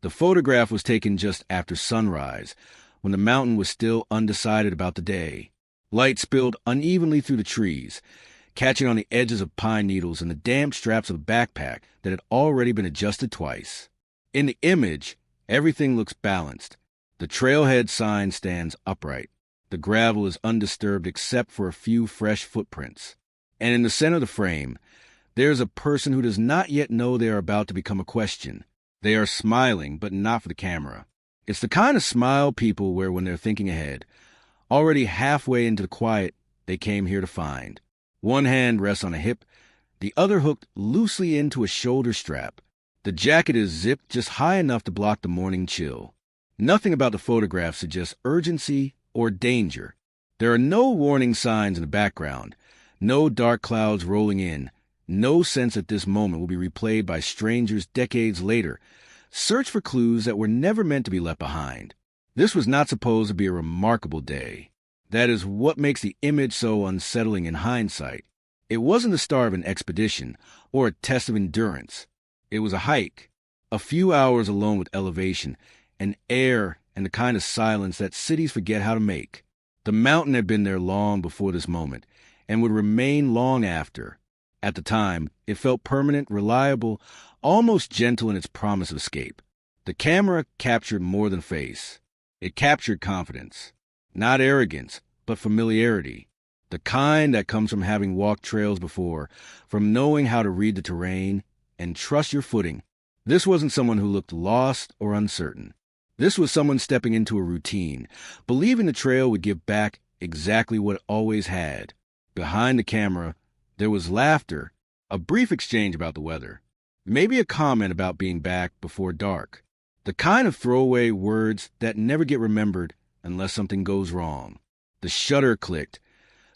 The photograph was taken just after sunrise, when the mountain was still undecided about the day. Light spilled unevenly through the trees, catching on the edges of pine needles and the damp straps of a backpack that had already been adjusted twice. In the image, everything looks balanced. The trailhead sign stands upright. The gravel is undisturbed except for a few fresh footprints. And in the center of the frame, there is a person who does not yet know they are about to become a question. They are smiling, but not for the camera. It's the kind of smile people wear when they're thinking ahead, already halfway into the quiet they came here to find. One hand rests on a hip, the other hooked loosely into a shoulder strap. The jacket is zipped just high enough to block the morning chill. Nothing about the photograph suggests urgency or danger. There are no warning signs in the background, no dark clouds rolling in, no sense that this moment will be replayed by strangers decades later. Search for clues that were never meant to be left behind. This was not supposed to be a remarkable day. That is what makes the image so unsettling in hindsight. It wasn't the start of an expedition or a test of endurance. It was a hike, a few hours alone with elevation, and air, and the kind of silence that cities forget how to make. The mountain had been there long before this moment, and would remain long after. At the time, it felt permanent, reliable, almost gentle in its promise of escape. The camera captured more than face. It captured confidence. Not arrogance, but familiarity. The kind that comes from having walked trails before, from knowing how to read the terrain and trust your footing. This wasn't someone who looked lost or uncertain. This was someone stepping into a routine, believing the trail would give back exactly what it always had. Behind the camera, there was laughter, a brief exchange about the weather, maybe a comment about being back before dark. The kind of throwaway words that never get remembered unless something goes wrong. The shutter clicked,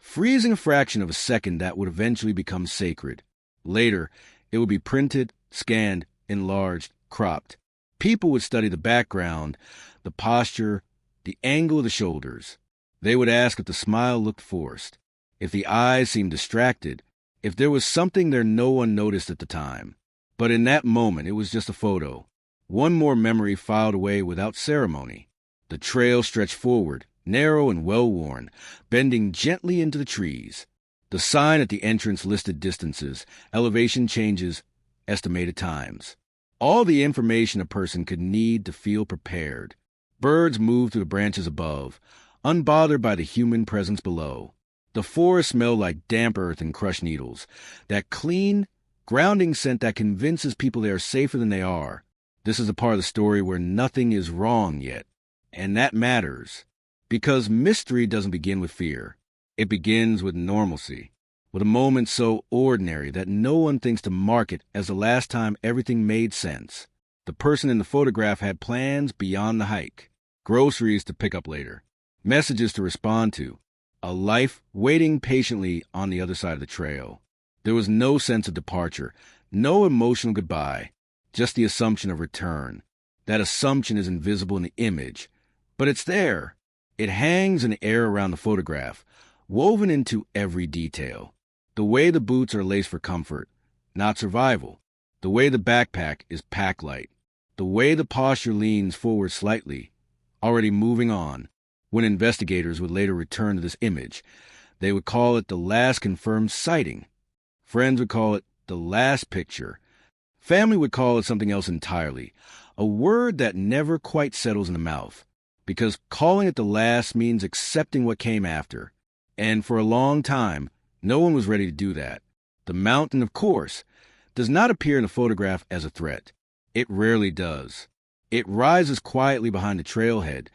freezing a fraction of a second that would eventually become sacred. Later, it would be printed, scanned, enlarged, cropped. People would study the background, the posture, the angle of the shoulders. They would ask if the smile looked forced, if the eyes seemed distracted, if there was something there no one noticed at the time. But in that moment, it was just a photo. One more memory filed away without ceremony. The trail stretched forward, narrow and well-worn, bending gently into the trees. The sign at the entrance listed distances, elevation changes, estimated times. All the information a person could need to feel prepared. Birds moved through the branches above, unbothered by the human presence below. The forest smelled like damp earth and crushed needles, that clean, grounding scent that convinces people they are safer than they are. This is a part of the story where nothing is wrong yet. And that matters, because mystery doesn't begin with fear. It begins with normalcy, with a moment so ordinary that no one thinks to mark it as the last time everything made sense. The person in the photograph had plans beyond the hike, groceries to pick up later, messages to respond to, a life waiting patiently on the other side of the trail. There was no sense of departure, no emotional goodbye, just the assumption of return. That assumption is invisible in the image, but it's there. It hangs in the air around the photograph, woven into every detail. The way the boots are laced for comfort, not survival. The way the backpack is pack light. The way the posture leans forward slightly, already moving on. When investigators would later return to this image, they would call it the last confirmed sighting. Friends would call it the last picture. Family would call it something else entirely, a word that never quite settles in the mouth, because calling it the last means accepting what came after. And for a long time, no one was ready to do that. The mountain, of course, does not appear in the photograph as a threat. It rarely does. It rises quietly behind the trailhead,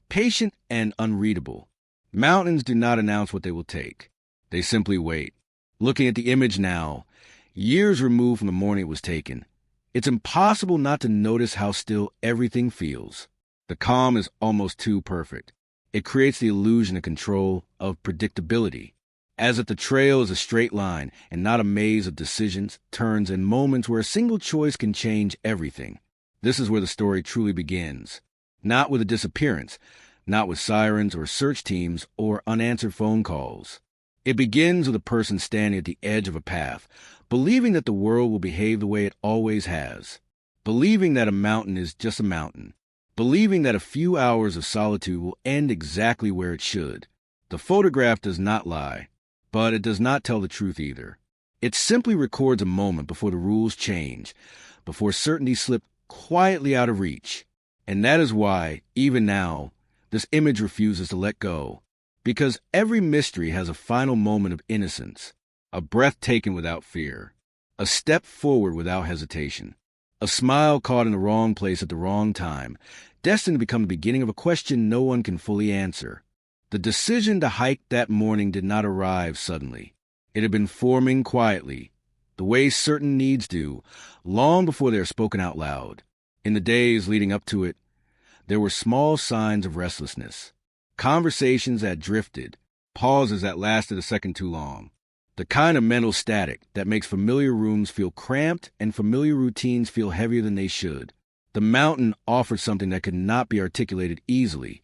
patient and unreadable. Mountains do not announce what they will take. They simply wait. Looking at the image now, years removed from the morning it was taken, it's impossible not to notice how still everything feels. The calm is almost too perfect. It creates the illusion of control, of predictability, as if the trail is a straight line and not a maze of decisions, turns, and moments where a single choice can change everything. This is where the story truly begins. Not with a disappearance, not with sirens or search teams or unanswered phone calls. It begins with a person standing at the edge of a path, believing that the world will behave the way it always has. believing that a mountain is just a mountain, believing that a few hours of solitude will end exactly where it should. The photograph does not lie, but it does not tell the truth either. It simply records a moment before the rules change, before certainty slipped quietly out of reach. And that is why, even now, this image refuses to let go. Because every mystery has a final moment of innocence, a breath taken without fear, a step forward without hesitation, a smile caught in the wrong place at the wrong time, destined to become the beginning of a question no one can fully answer. The decision to hike that morning did not arrive suddenly. It had been forming quietly, the way certain needs do, long before they are spoken out loud. In the days leading up to it, there were small signs of restlessness. Conversations that drifted, pauses that lasted a second too long. The kind of mental static that makes familiar rooms feel cramped and familiar routines feel heavier than they should. The mountain offered something that could not be articulated easily,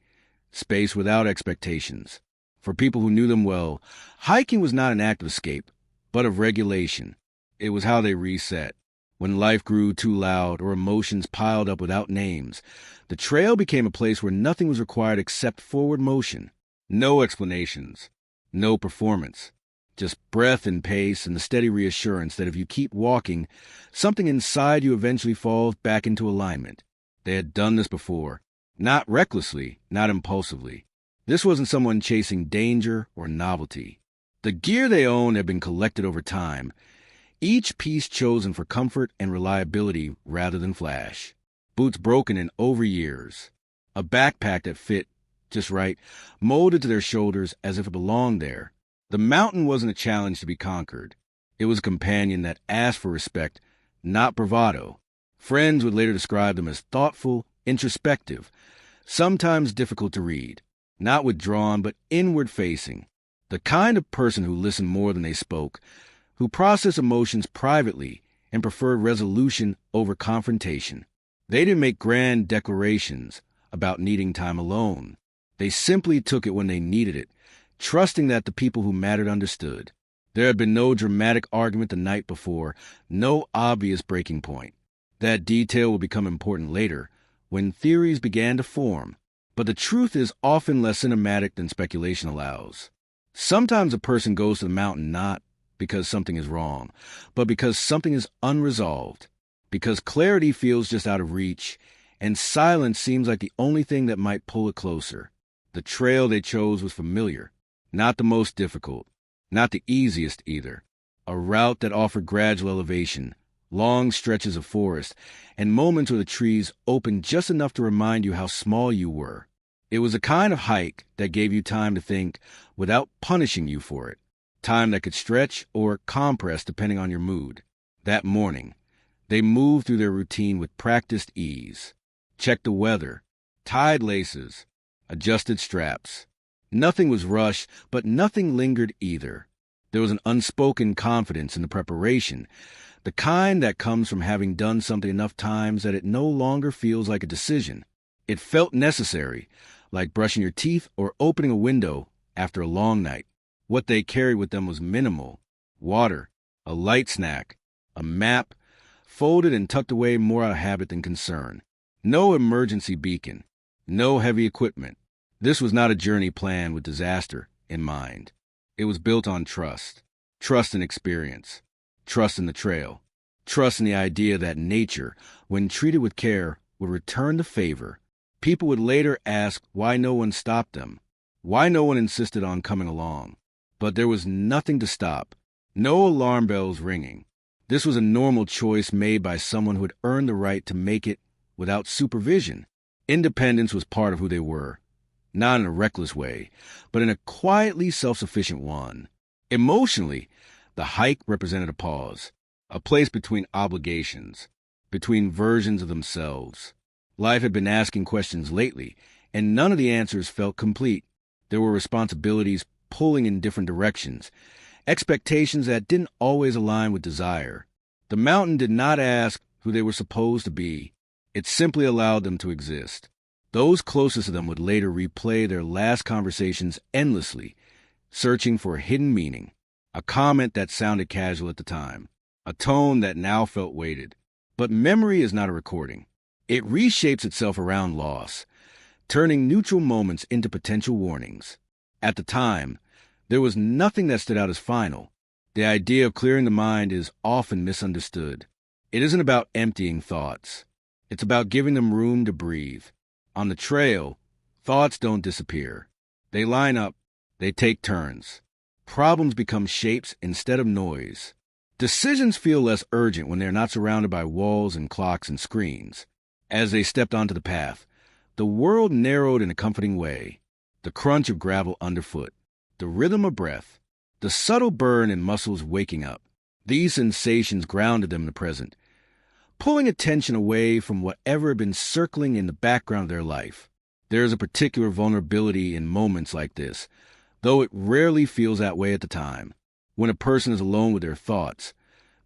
space without expectations. For people who knew them well, hiking was not an act of escape, but of regulation. It was how they reset. When life grew too loud or emotions piled up without names, the trail became a place where nothing was required except forward motion. No explanations, no performance, just breath and pace and the steady reassurance that if you keep walking, something inside you eventually falls back into alignment. They had done this before, not recklessly, not impulsively. This wasn't someone chasing danger or novelty. The gear they owned had been collected over time, each piece chosen for comfort and reliability rather than flash. Boots broken in over years. A backpack that fit just right, molded to their shoulders as if it belonged there. The mountain wasn't a challenge to be conquered. It was a companion that asked for respect, not bravado. Friends would later describe them as thoughtful, introspective, sometimes difficult to read, not withdrawn but inward-facing. The kind of person who listened more than they spoke, who processed emotions privately and preferred resolution over confrontation. They didn't make grand declarations about needing time alone. They simply took it when they needed it, trusting that the people who mattered understood. There had been no dramatic argument the night before, no obvious breaking point. That detail will become important later, when theories began to form. But the truth is often less cinematic than speculation allows. Sometimes a person goes to the mountain not because something is wrong, but because something is unresolved, because clarity feels just out of reach, and silence seems like the only thing that might pull it closer. The trail they chose was familiar, not the most difficult, not the easiest either. A route that offered gradual elevation, long stretches of forest, and moments where the trees opened just enough to remind you how small you were. It was a kind of hike that gave you time to think without punishing you for it. Time that could stretch or compress depending on your mood. That morning, they moved through their routine with practiced ease. Checked the weather, tied laces, adjusted straps. Nothing was rushed, but nothing lingered either. There was an unspoken confidence in the preparation, the kind that comes from having done something enough times that it no longer feels like a decision. It felt necessary, like brushing your teeth or opening a window after a long night. What they carried with them was minimal: water, a light snack, a map, folded and tucked away more out of habit than concern. No emergency beacon, no heavy equipment. This was not a journey planned with disaster in mind. It was built on trust. Trust in experience. Trust in the trail. Trust in the idea that nature, when treated with care, would return the favor. People would later ask why no one stopped them, why no one insisted on coming along. But there was nothing to stop, no alarm bells ringing. This was a normal choice made by someone who had earned the right to make it without supervision. Independence was part of who they were, not in a reckless way, but in a quietly self-sufficient one. Emotionally, the hike represented a pause, a place between obligations, between versions of themselves. Life had been asking questions lately, and none of the answers felt complete. There were responsibilities pulling in different directions, expectations that didn't always align with desire. The mountain did not ask who they were supposed to be. It simply allowed them to exist. Those closest to them would later replay their last conversations endlessly, searching for a hidden meaning, a comment that sounded casual at the time, a tone that now felt weighted. But memory is not a recording. It reshapes itself around loss, turning neutral moments into potential warnings. At the time, there was nothing that stood out as final. The idea of clearing the mind is often misunderstood. It isn't about emptying thoughts. It's about giving them room to breathe. On the trail, thoughts don't disappear. They line up, they take turns. Problems become shapes instead of noise. Decisions feel less urgent when they're not surrounded by walls and clocks and screens. As they stepped onto the path, the world narrowed in a comforting way. The crunch of gravel underfoot, the rhythm of breath, the subtle burn in muscles waking up. These sensations grounded them in the present, pulling attention away from whatever had been circling in the background of their life. There is a particular vulnerability in moments like this, though it rarely feels that way at the time. When a person is alone with their thoughts,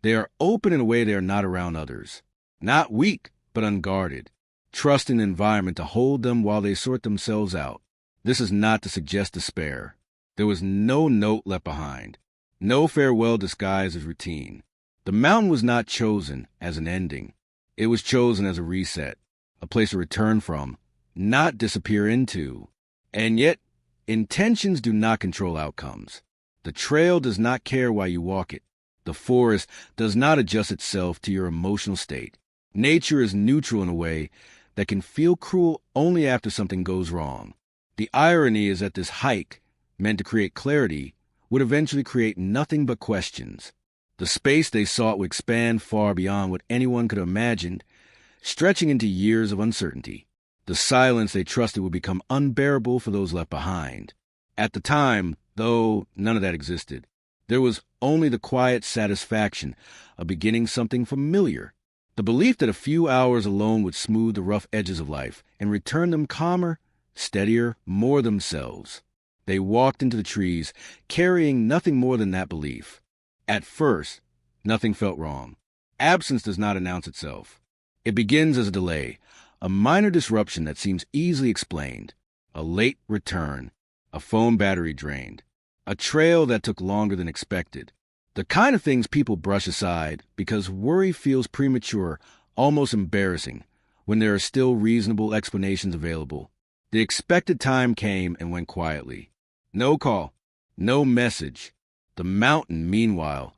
they are open in a way they are not around others. Not weak, but unguarded, trusting the environment to hold them while they sort themselves out. This is not to suggest despair. There was no note left behind, no farewell disguised as routine. The mountain was not chosen as an ending. It was chosen as a reset, a place to return from, not disappear into. And yet, intentions do not control outcomes. The trail does not care why you walk it. The forest does not adjust itself to your emotional state. Nature is neutral in a way that can feel cruel only after something goes wrong. The irony is that this hike, meant to create clarity, would eventually create nothing but questions. The space they sought would expand far beyond what anyone could have imagined, stretching into years of uncertainty. The silence they trusted would become unbearable for those left behind. At the time, though none of that existed, there was only the quiet satisfaction of beginning something familiar. The belief that a few hours alone would smooth the rough edges of life and return them calmer, steadier, more themselves. They walked into the trees, carrying nothing more than that belief. At first, nothing felt wrong. Absence does not announce itself. It begins as a delay, a minor disruption that seems easily explained, a late return, a phone battery drained, a trail that took longer than expected. The kind of things people brush aside because worry feels premature, almost embarrassing, when there are still reasonable explanations available. The expected time came and went quietly. No call, no message. The mountain, meanwhile,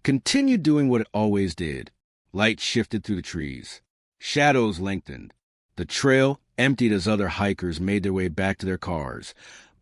continued doing what it always did. Light shifted through the trees. Shadows lengthened. The trail emptied as other hikers made their way back to their cars,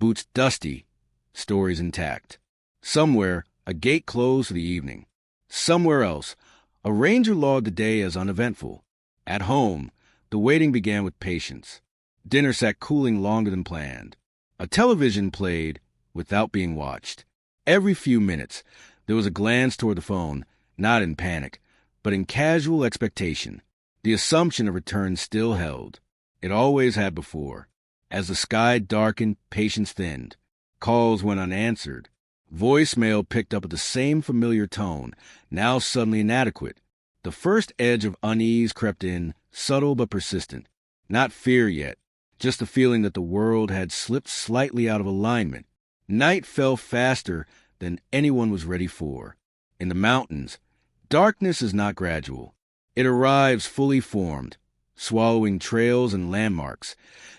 boots dusty, stories intact. Somewhere, a gate closed for the evening. Somewhere else, a ranger logged the day as uneventful. At home, the waiting began with patience. Dinner sat cooling longer than planned. A television played without being watched. Every few minutes, there was a glance toward the phone, not in panic, but in casual expectation. The assumption of return still held. It always had before. As the sky darkened, patience thinned. Calls went unanswered. Voicemail picked up at the same familiar tone, now suddenly inadequate. The first edge of unease crept in, subtle but persistent. Not fear yet, just the feeling that the world had slipped slightly out of alignment. Night fell faster than anyone was ready for. In the mountains, darkness is not gradual. It arrives fully formed, swallowing trails and landmarks,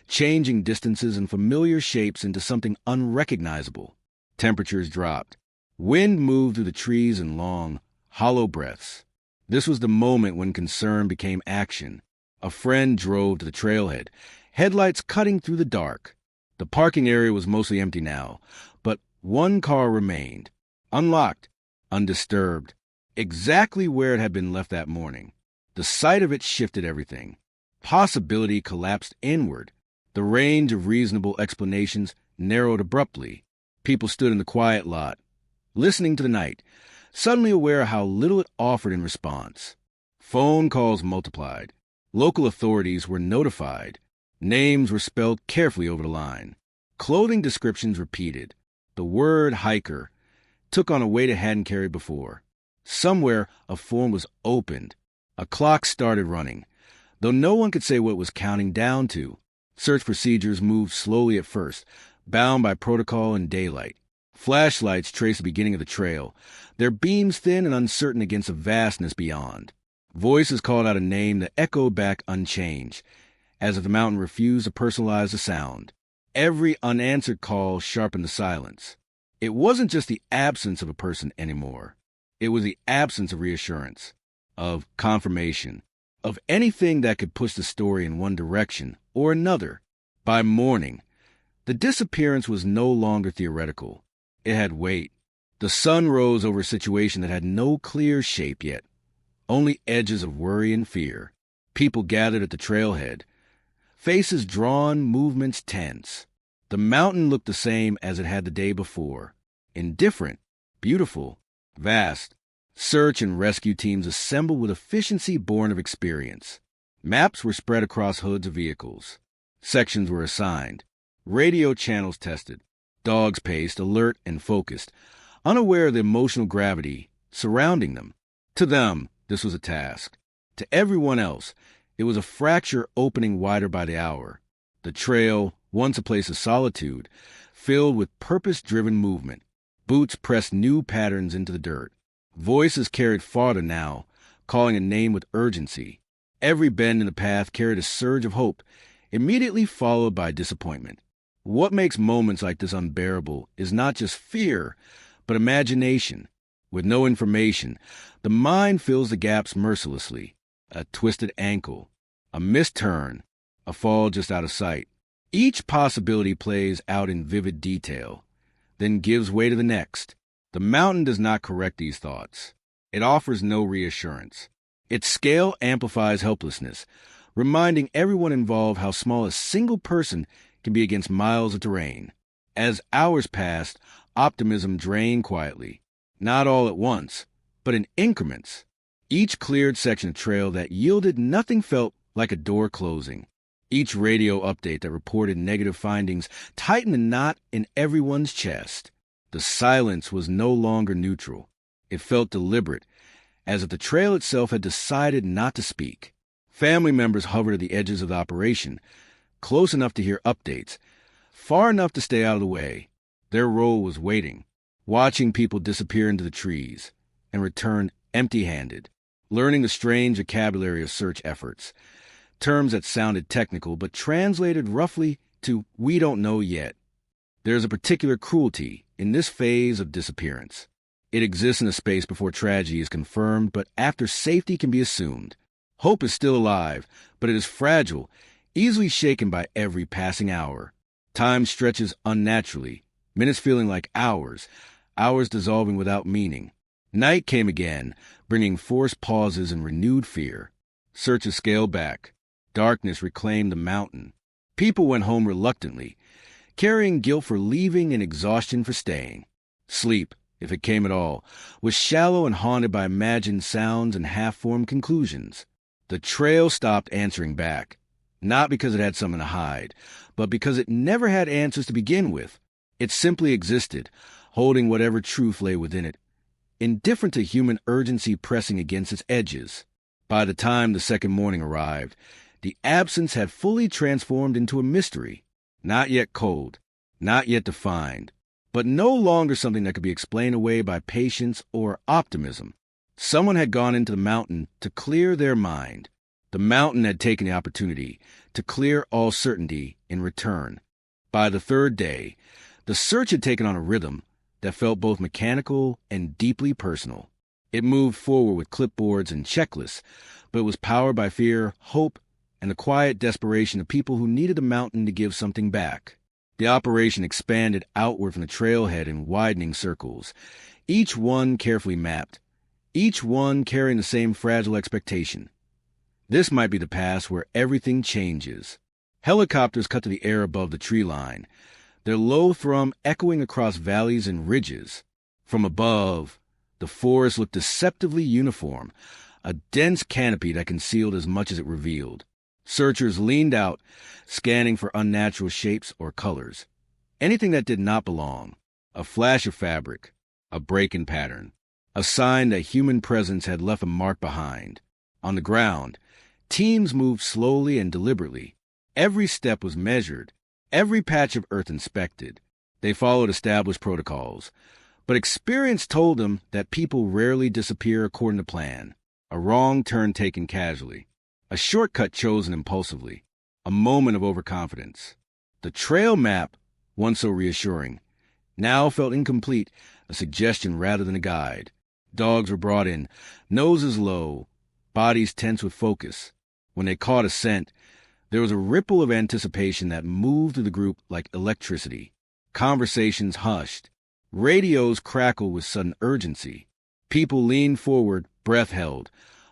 changing distances and familiar shapes into something unrecognizable. Temperatures dropped. Wind moved through the trees in long, hollow breaths. This was the moment when concern became action. A friend drove to the trailhead, headlights cutting through the dark. The parking area was mostly empty now, but one car remained, unlocked, undisturbed, exactly where it had been left that morning. The sight of it shifted everything. Possibility collapsed inward. The range of reasonable explanations narrowed abruptly. People stood in the quiet lot, listening to the night, suddenly aware of how little it offered in response. Phone calls multiplied. Local authorities were notified. Names were spelled carefully over the line. Clothing descriptions repeated. The word hiker took on a weight it hadn't carried before. Somewhere, a form was opened. A clock started running, though no one could say what it was counting down to. Search procedures moved slowly at first, bound by protocol and daylight. Flashlights traced the beginning of the trail, their beams thin and uncertain against the vastness beyond. Voices called out a name that echoed back unchanged, as if the mountain refused to personalize the sound. Every unanswered call sharpened the silence. It wasn't just the absence of a person anymore. It was the absence of reassurance, of confirmation, of anything that could push the story in one direction or another. By morning, the disappearance was no longer theoretical. It had weight. The sun rose over a situation that had no clear shape yet, only edges of worry and fear. People gathered at the trailhead, faces drawn, movements tense. The mountain looked the same as it had the day before. Indifferent, beautiful, vast. Search and rescue teams assembled with efficiency born of experience. Maps were spread across hoods of vehicles. Sections were assigned. Radio channels tested. Dogs paced, alert and focused, unaware of the emotional gravity surrounding them. To them, this was a task. To everyone else, it was a fracture opening wider by the hour. The trail, once a place of solitude, filled with purpose-driven movement. Boots pressed new patterns into the dirt. Voices carried farther now, calling a name with urgency. Every bend in the path carried a surge of hope, immediately followed by disappointment. What makes moments like this unbearable is not just fear, but imagination. With no information, the mind fills the gaps mercilessly. A twisted ankle, a missed turn, a fall just out of sight. Each possibility plays out in vivid detail, then gives way to the next. The mountain does not correct these thoughts. It offers no reassurance. Its scale amplifies helplessness, reminding everyone involved how small a single person can be against miles of terrain. As hours passed, optimism drained quietly, not all at once, but in increments. Each cleared section of trail that yielded nothing felt like a door closing. Each radio update that reported negative findings tightened the knot in everyone's chest. The silence was no longer neutral. It felt deliberate, as if the trail itself had decided not to speak. Family members hovered at the edges of the operation, close enough to hear updates, far enough to stay out of the way. Their role was waiting, watching people disappear into the trees, and return empty-handed, learning the strange vocabulary of search efforts, terms that sounded technical but translated roughly to "we don't know yet." There's a particular cruelty in this phase of disappearance. It exists in a space before tragedy is confirmed, but after safety can be assumed. Hope is still alive, but it is fragile, easily shaken by every passing hour. Time stretches unnaturally, minutes feeling like hours, hours dissolving without meaning. Night came again, bringing forced pauses and renewed fear. Searches scaled back. Darkness reclaimed the mountain. People went home reluctantly, carrying guilt for leaving and exhaustion for staying. Sleep, if it came at all, was shallow and haunted by imagined sounds and half-formed conclusions. The trail stopped answering back, not because it had something to hide, but because it never had answers to begin with. It simply existed, holding whatever truth lay within it, indifferent to human urgency pressing against its edges. By the time the second morning arrived, the absence had fully transformed into a mystery. Not yet cold, not yet defined, but no longer something that could be explained away by patience or optimism. Someone had gone into the mountain to clear their mind. The mountain had taken the opportunity to clear all certainty in return. By the third day, the search had taken on a rhythm that felt both mechanical and deeply personal. It moved forward with clipboards and checklists, but it was powered by fear, hope, and the quiet desperation of people who needed the mountain to give something back. The operation expanded outward from the trailhead in widening circles, each one carefully mapped, each one carrying the same fragile expectation. This might be the pass where everything changes. Helicopters cut to the air above the tree line, their low thrum echoing across valleys and ridges. From above, the forest looked deceptively uniform, a dense canopy that concealed as much as it revealed. Searchers leaned out, scanning for unnatural shapes or colors. Anything that did not belong. A flash of fabric, a break in pattern, a sign that human presence had left a mark behind. On the ground, teams moved slowly and deliberately. Every step was measured, every patch of earth inspected. They followed established protocols, but experience told them that people rarely disappear according to plan. a wrong turn taken casually, a shortcut chosen impulsively, a moment of overconfidence. The trail map, once so reassuring, now felt incomplete, a suggestion rather than a guide. Dogs were brought in, noses low, bodies tense with focus. When they caught a scent, there was a ripple of anticipation that moved through the group like electricity. Conversations hushed. Radios crackled with sudden urgency. People leaned forward, breath held,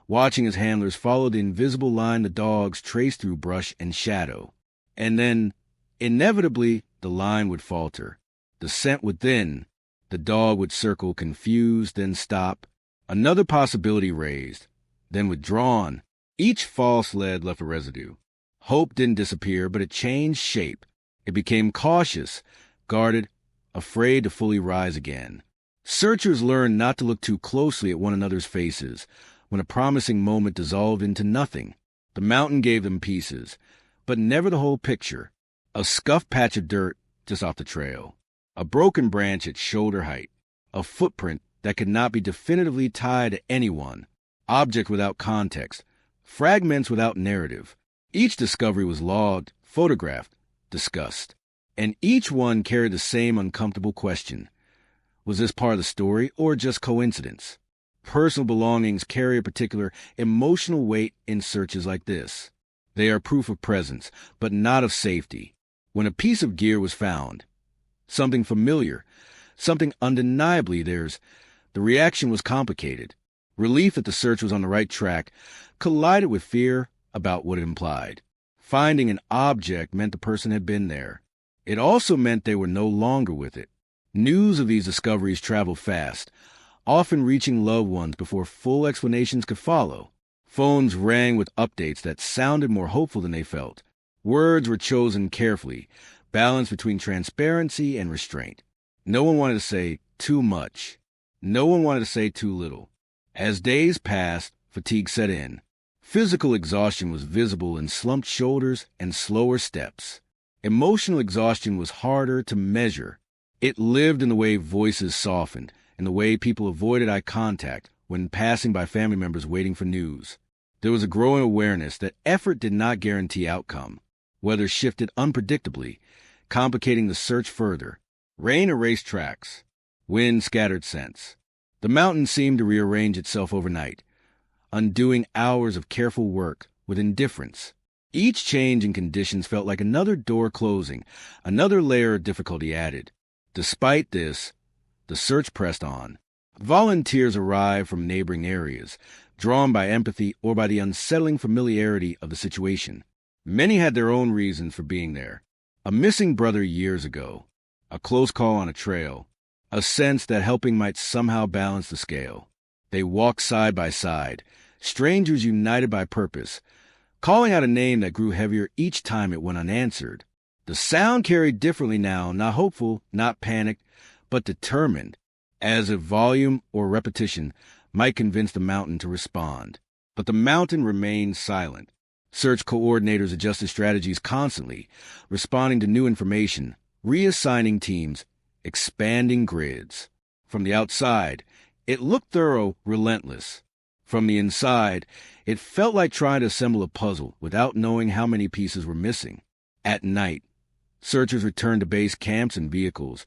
watching as handlers followed the invisible line the dogs traced through brush and shadow. And then, inevitably, the line would falter. The scent would thin. The dog would circle, confused, then stop. Another possibility raised, then withdrawn. Each false lead left a residue. Hope didn't disappear, but it changed shape. It became cautious, guarded, afraid to fully rise again. Searchers learned not to look too closely at one another's faces when a promising moment dissolved into nothing. The mountain gave them pieces, but never the whole picture. A scuffed patch of dirt just off the trail. A broken branch at shoulder height. A footprint that could not be definitively tied to anyone. Object without context. Fragments without narrative. Each discovery was logged, photographed, discussed. And each one carried the same uncomfortable question. Was this part of the story or just coincidence? Personal belongings carry a particular emotional weight in searches like this. They are proof of presence, but not of safety. When a piece of gear was found, something familiar, something undeniably theirs, the reaction was complicated. Relief that the search was on the right track collided with fear about what it implied. Finding an object meant the person had been there. It also meant they were no longer with it. News of these discoveries traveled fast, often reaching loved ones before full explanations could follow. Phones rang with updates that sounded more hopeful than they felt. Words were chosen carefully, balanced between transparency and restraint. No one wanted to say too much. No one wanted to say too little. As days passed, fatigue set in. Physical exhaustion was visible in slumped shoulders and slower steps. Emotional exhaustion was harder to measure. It lived in the way voices softened, in the way people avoided eye contact when passing by family members waiting for news. There was a growing awareness that effort did not guarantee outcome. Weather shifted unpredictably, complicating the search further. Rain erased tracks. Wind scattered scents. The mountain seemed to rearrange itself overnight, undoing hours of careful work with indifference. Each change in conditions felt like another door closing, another layer of difficulty added. Despite this, the search pressed on. Volunteers arrived from neighboring areas, drawn by empathy or by the unsettling familiarity of the situation. Many had their own reasons for being there. A missing brother years ago, a close call on a trail, a sense that helping might somehow balance the scale. They walked side by side, strangers united by purpose, calling out a name that grew heavier each time it went unanswered. The sound carried differently now, not hopeful, not panicked, but determined, as if volume or repetition might convince the mountain to respond. But the mountain remained silent. Search coordinators adjusted strategies constantly, responding to new information, reassigning teams, expanding grids. From the outside, it looked thorough, relentless. From the inside, it felt like trying to assemble a puzzle without knowing how many pieces were missing. At night, searchers returned to base camps and vehicles,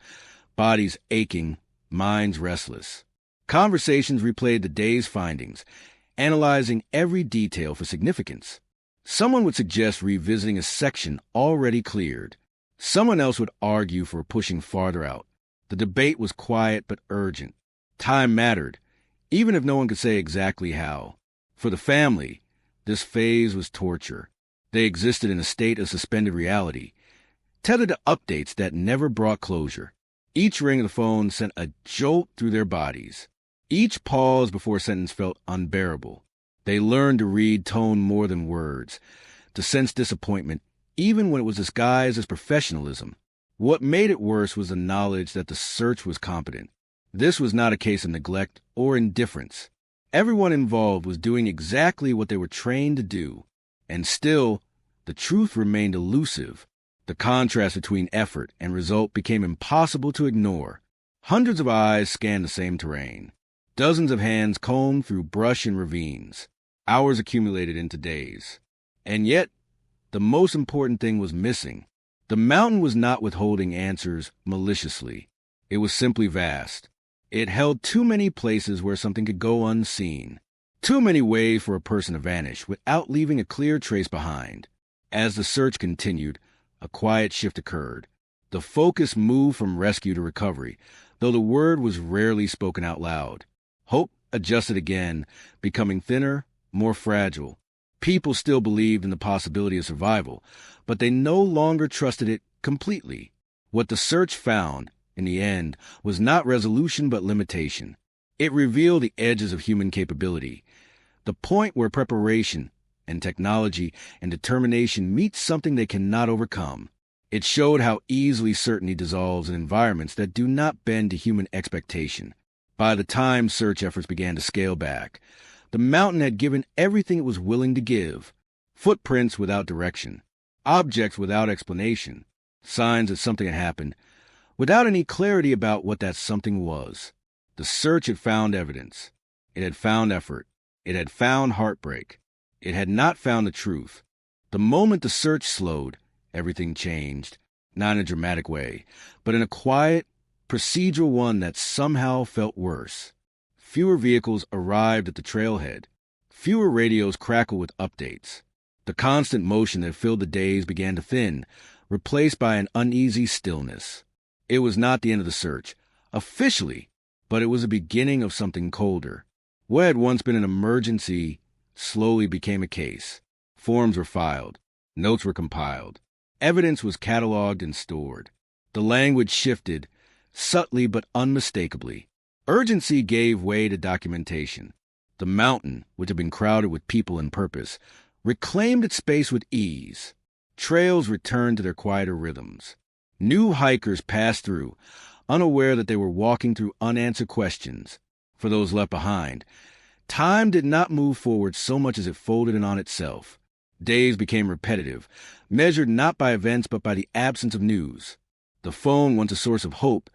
bodies aching, minds restless. Conversations replayed the day's findings, analyzing every detail for significance. Someone would suggest revisiting a section already cleared. Someone else would argue for pushing farther out. The debate was quiet but urgent. Time mattered, even if no one could say exactly how. For the family, this phase was torture. They existed in a state of suspended reality, tethered to updates that never brought closure. Each ring of the phone sent a jolt through their bodies. Each pause before a sentence felt unbearable. They learned to read tone more than words, to sense disappointment, even when it was disguised as professionalism. What made it worse was the knowledge that the search was competent. This was not a case of neglect or indifference. Everyone involved was doing exactly what they were trained to do. And still, the truth remained elusive. The contrast between effort and result became impossible to ignore. Hundreds of eyes scanned the same terrain. Dozens of hands combed through brush and ravines. Hours accumulated into days. And yet, the most important thing was missing. The mountain was not withholding answers maliciously. It was simply vast. It held too many places where something could go unseen. Too many ways for a person to vanish without leaving a clear trace behind. As the search continued, a quiet shift occurred. The focus moved from rescue to recovery, though the word was rarely spoken out loud. Hope adjusted again, becoming thinner, more fragile. People still believed in the possibility of survival, but they no longer trusted it completely. What the search found, in the end, was not resolution but limitation. It revealed the edges of human capability, the point where preparation and technology and determination meet something they cannot overcome. It showed how easily certainty dissolves in environments that do not bend to human expectation. By the time search efforts began to scale back, the mountain had given everything it was willing to give. Footprints without direction, objects without explanation, signs that something had happened, without any clarity about what that something was. The search had found evidence. It had found effort. It had found heartbreak. It had not found the truth. The moment the search slowed, everything changed, not in a dramatic way, but in a quiet, procedural one that somehow felt worse. Fewer vehicles arrived at the trailhead. Fewer radios crackled with updates. The constant motion that filled the days began to thin, replaced by an uneasy stillness. It was not the end of the search, officially, but it was the beginning of something colder. What had once been an emergency slowly became a case. Forms were filed. Notes were compiled. Evidence was cataloged and stored. The language shifted, subtly but unmistakably. Urgency gave way to documentation. The mountain, which had been crowded with people and purpose, reclaimed its space with ease. Trails returned to their quieter rhythms. New hikers passed through, unaware that they were walking through unanswered questions. For those left behind, time did not move forward so much as it folded in on itself. Days became repetitive, measured not by events but by the absence of news. The phone, once a source of hope,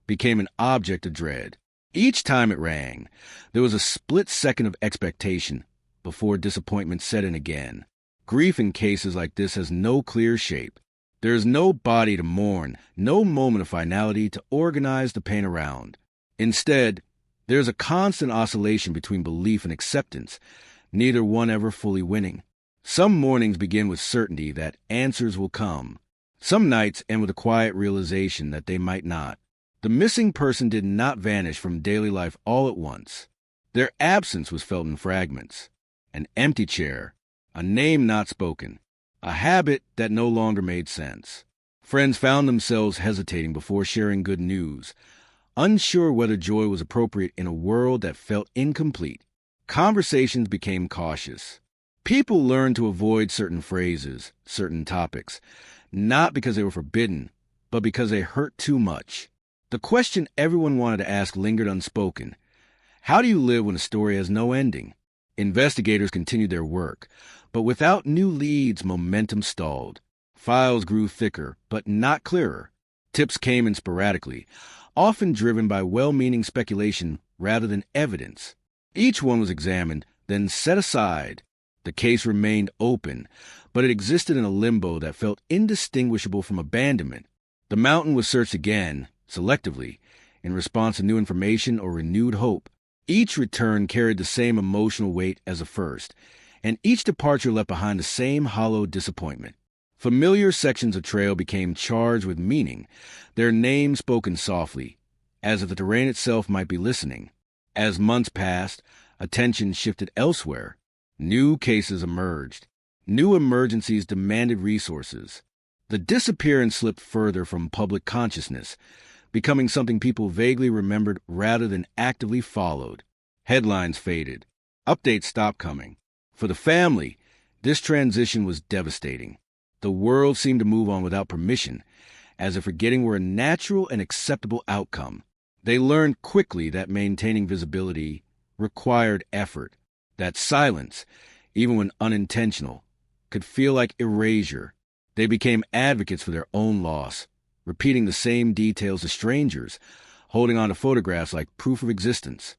became an object of dread. Each time it rang, there was a split second of expectation before disappointment set in again. Grief in cases like this has no clear shape. There is no body to mourn, no moment of finality to organize the pain around. Instead, there is a constant oscillation between belief and acceptance, neither one ever fully winning. Some mornings begin with certainty that answers will come. Some nights end with a quiet realization that they might not. The missing person did not vanish from daily life all at once. Their absence was felt in fragments. An empty chair, a name not spoken, a habit that no longer made sense. Friends found themselves hesitating before sharing good news, unsure whether joy was appropriate in a world that felt incomplete. Conversations became cautious. People learned to avoid certain phrases, certain topics, not because they were forbidden, but because they hurt too much. The question everyone wanted to ask lingered unspoken. How do you live when a story has no ending? Investigators continued their work, but without new leads, momentum stalled. Files grew thicker, but not clearer. Tips came in sporadically, often driven by well-meaning speculation rather than evidence. Each one was examined, then set aside. The case remained open, but it existed in a limbo that felt indistinguishable from abandonment. The mountain was searched again, selectively, in response to new information or renewed hope. Each return carried the same emotional weight as the first, and each departure left behind the same hollow disappointment. Familiar sections of trail became charged with meaning, their names spoken softly, as if the terrain itself might be listening. As months passed, attention shifted elsewhere. New cases emerged. New emergencies demanded resources. The disappearance slipped further from public consciousness, becoming something people vaguely remembered rather than actively followed. Headlines faded. Updates stopped coming. For the family, this transition was devastating. The world seemed to move on without permission, as if forgetting were a natural and acceptable outcome. They learned quickly that maintaining visibility required effort, that silence, even when unintentional, could feel like erasure. They became advocates for their own loss, repeating the same details to strangers, holding on to photographs like proof of existence.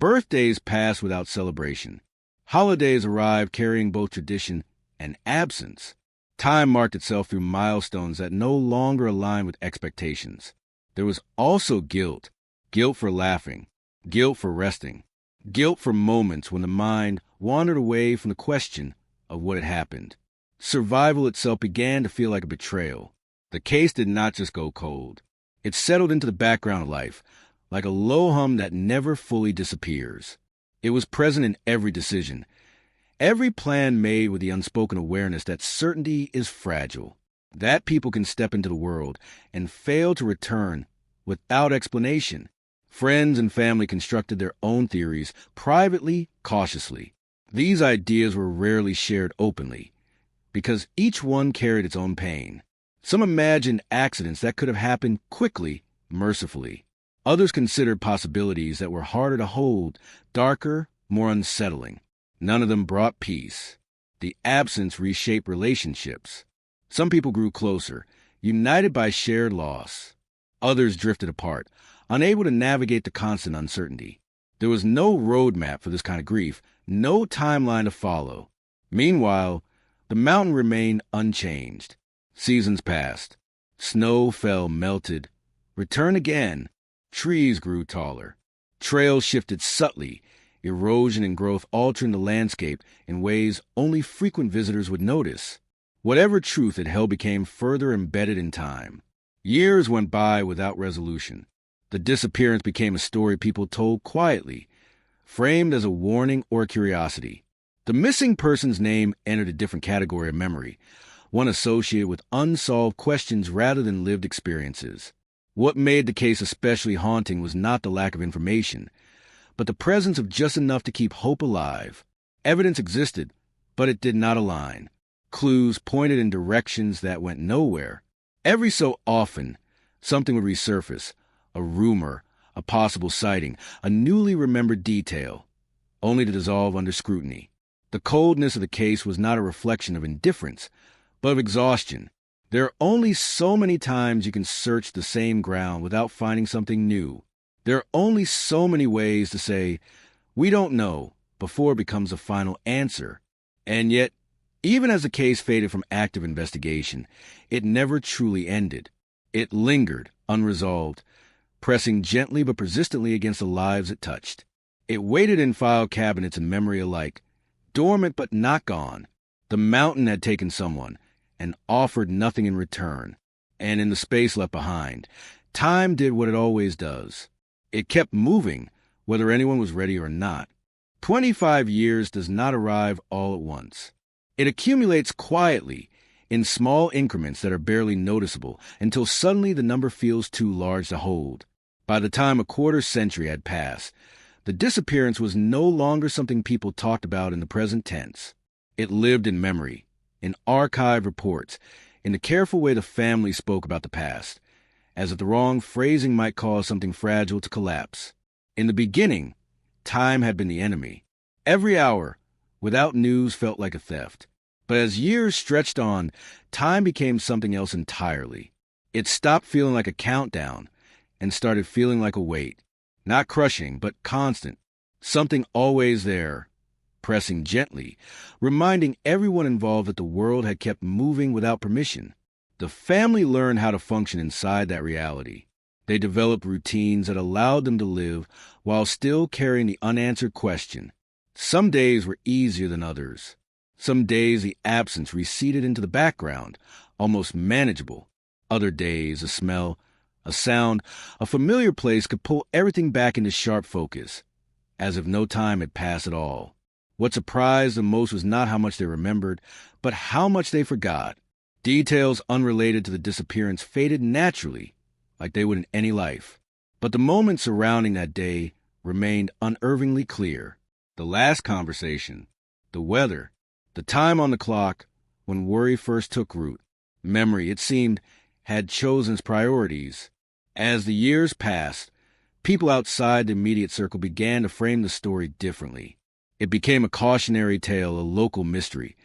Birthdays passed without celebration. Holidays arrived carrying both tradition and absence. Time marked itself through milestones that no longer aligned with expectations. There was also guilt. Guilt for laughing. Guilt for resting. Guilt for moments when the mind wandered away from the question of what had happened. Survival itself began to feel like a betrayal. The case did not just go cold. It settled into the background of life, like a low hum that never fully disappears. It was present in every decision, every plan made with the unspoken awareness that certainty is fragile, that people can step into the world and fail to return without explanation. Friends and family constructed their own theories, privately, cautiously. These ideas were rarely shared openly, because each one carried its own pain. Some imagined accidents that could have happened quickly, mercifully. Others considered possibilities that were harder to hold, darker, more unsettling. None of them brought peace. The absence reshaped relationships. Some people grew closer, united by shared loss. Others drifted apart, unable to navigate the constant uncertainty. There was no roadmap for this kind of grief, no timeline to follow. Meanwhile, the mountain remained unchanged. Seasons passed. Snow fell, melted, returned again. Trees grew taller. Trails shifted subtly, erosion and growth altering the landscape in ways only frequent visitors would notice. Whatever truth it held became further embedded in time. Years went by without resolution. The disappearance became a story people told quietly, framed as a warning or a curiosity. The missing person's name entered a different category of memory, one associated with unsolved questions rather than lived experiences. What made the case especially haunting was not the lack of information, but the presence of just enough to keep hope alive. Evidence existed, but it did not align. Clues pointed in directions that went nowhere. Every so often, something would resurface, a rumor, a possible sighting, a newly remembered detail, only to dissolve under scrutiny. The coldness of the case was not a reflection of indifference, but of exhaustion. There are only so many times you can search the same ground without finding something new. There are only so many ways to say, "We don't know," before it becomes a final answer. And yet, even as the case faded from active investigation, it never truly ended. It lingered, unresolved, pressing gently but persistently against the lives it touched. It waited in file cabinets and memory alike, dormant but not gone. The mountain had taken someone and offered nothing in return. And in the space left behind, time did what it always does. It kept moving, whether anyone was ready or not. 25 years does not arrive all at once. It accumulates quietly, in small increments that are barely noticeable, until suddenly the number feels too large to hold. By the time a quarter century had passed, the disappearance was no longer something people talked about in the present tense. It lived in memory, in archived reports, in the careful way the family spoke about the past, as if the wrong phrasing might cause something fragile to collapse. In the beginning, time had been the enemy. Every hour, without news, felt like a theft. But as years stretched on, time became something else entirely. It stopped feeling like a countdown and started feeling like a weight. Not crushing, but constant. Something always there, pressing gently, reminding everyone involved that the world had kept moving without permission. The family learned how to function inside that reality. They developed routines that allowed them to live while still carrying the unanswered question. Some days were easier than others. Some days the absence receded into the background, almost manageable. Other days a smell, a sound, a familiar place could pull everything back into sharp focus, as if no time had passed at all. What surprised them most was not how much they remembered, but how much they forgot. Details unrelated to the disappearance faded naturally, like they would in any life. But the moments surrounding that day remained unervingly clear. The last conversation, the weather, the time on the clock when worry first took root. Memory, it seemed, had chosen its priorities. As the years passed, people outside the immediate circle began to frame the story differently. It became a cautionary tale, a local mystery,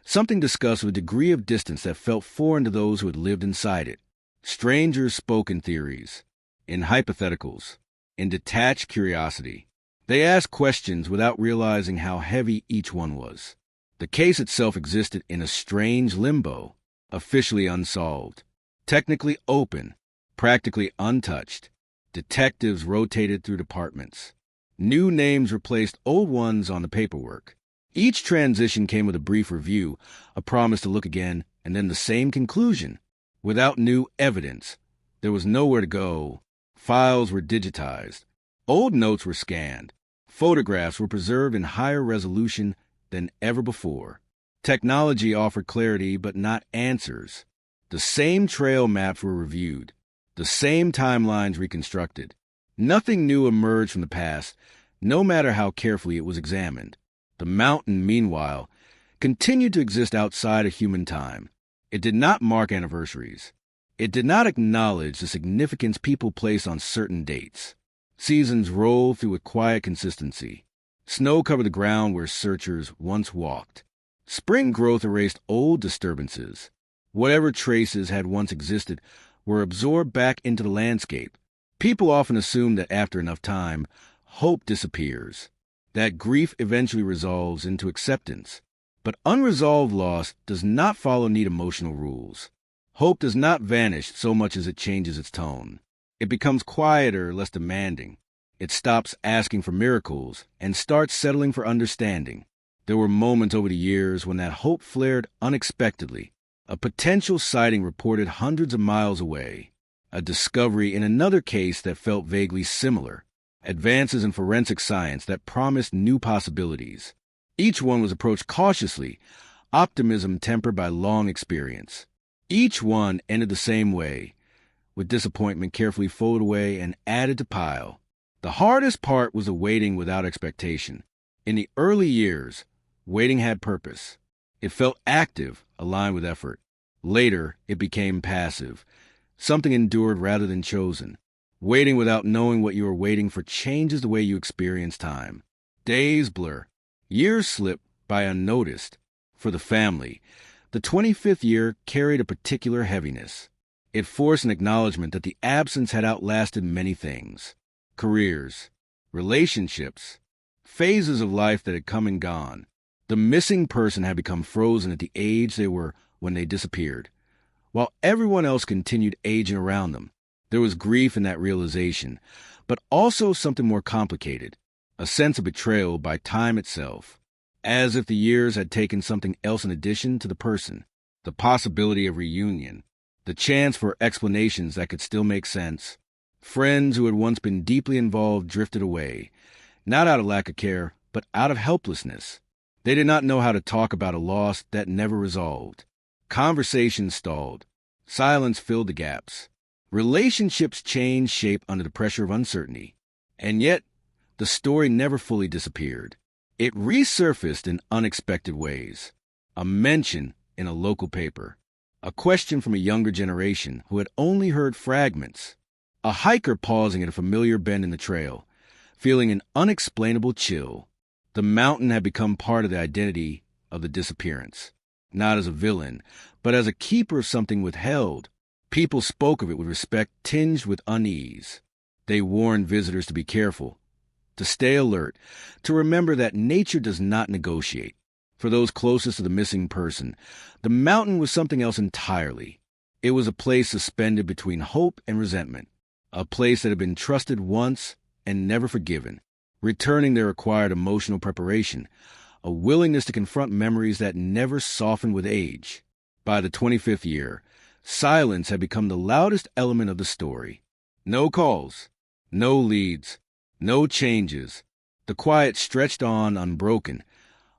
something discussed with a degree of distance that felt foreign to those who had lived inside it. Strangers spoke in theories, in hypotheticals, in detached curiosity. They asked questions without realizing how heavy each one was. The case itself existed in a strange limbo, officially unsolved, technically open, practically untouched. Detectives rotated through departments. New names replaced old ones on the paperwork. Each transition came with a brief review, a promise to look again, and then the same conclusion. Without new evidence, there was nowhere to go. Files were digitized. Old notes were scanned. Photographs were preserved in higher resolution than ever before. Technology offered clarity but not answers. The same trail maps were reviewed. The same timelines reconstructed. Nothing new emerged from the past, no matter how carefully it was examined. The mountain, meanwhile, continued to exist outside of human time. It did not mark anniversaries. It did not acknowledge the significance people place on certain dates. Seasons rolled through with quiet consistency. Snow covered the ground where searchers once walked. Spring growth erased old disturbances. Whatever traces had once existed were absorbed back into the landscape. People often assume that after enough time, hope disappears, that grief eventually resolves into acceptance. But unresolved loss does not follow neat emotional rules. Hope does not vanish so much as it changes its tone. It becomes quieter, less demanding. It stops asking for miracles and starts settling for understanding. There were moments over the years when that hope flared unexpectedly. A potential sighting reported hundreds of miles away. A discovery in another case that felt vaguely similar. Advances in forensic science that promised new possibilities. Each one was approached cautiously, optimism tempered by long experience. Each one ended the same way, with disappointment carefully folded away and added to pile. The hardest part was the waiting without expectation. In the early years, waiting had purpose. It felt active, aligned with effort. Later, it became passive. Something endured rather than chosen. Waiting without knowing what you are waiting for changes the way you experience time. Days blur. Years slip by unnoticed. For the family, the 25th year carried a particular heaviness. It forced an acknowledgement that the absence had outlasted many things. Careers, relationships, phases of life that had come and gone. The missing person had become frozen at the age they were when they disappeared, while everyone else continued aging around them. There was grief in that realization, but also something more complicated, a sense of betrayal by time itself, as if the years had taken something else in addition to the person, the possibility of reunion, the chance for explanations that could still make sense. Friends who had once been deeply involved drifted away, not out of lack of care, but out of helplessness. They did not know how to talk about a loss that never resolved. Conversations stalled. Silence filled the gaps. Relationships changed shape under the pressure of uncertainty. And yet, the story never fully disappeared. It resurfaced in unexpected ways. A mention in a local paper. A question from a younger generation who had only heard fragments. A hiker pausing at a familiar bend in the trail, feeling an unexplainable chill. The mountain had become part of the identity of the disappearance. Not as a villain, but as a keeper of something withheld. People spoke of it with respect tinged with unease. They warned visitors to be careful, to stay alert, to remember that nature does not negotiate. For those closest to the missing person, the mountain was something else entirely. It was a place suspended between hope and resentment, a place that had been trusted once and never forgiven. Returning there required emotional preparation, a willingness to confront memories that never softened with age. By the 25th year, silence had become the loudest element of the story. No calls, no leads, no changes. The quiet stretched on unbroken,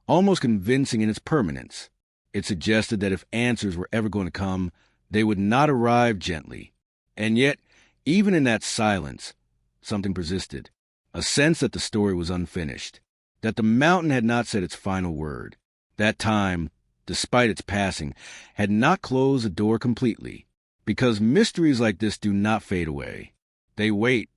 almost convincing in its permanence. It suggested that if answers were ever going to come, they would not arrive gently. And yet, even in that silence, something persisted. A sense that the story was unfinished, that the mountain had not said its final word. That time, despite its passing, had not closed the door completely, because mysteries like this do not fade away. They wait.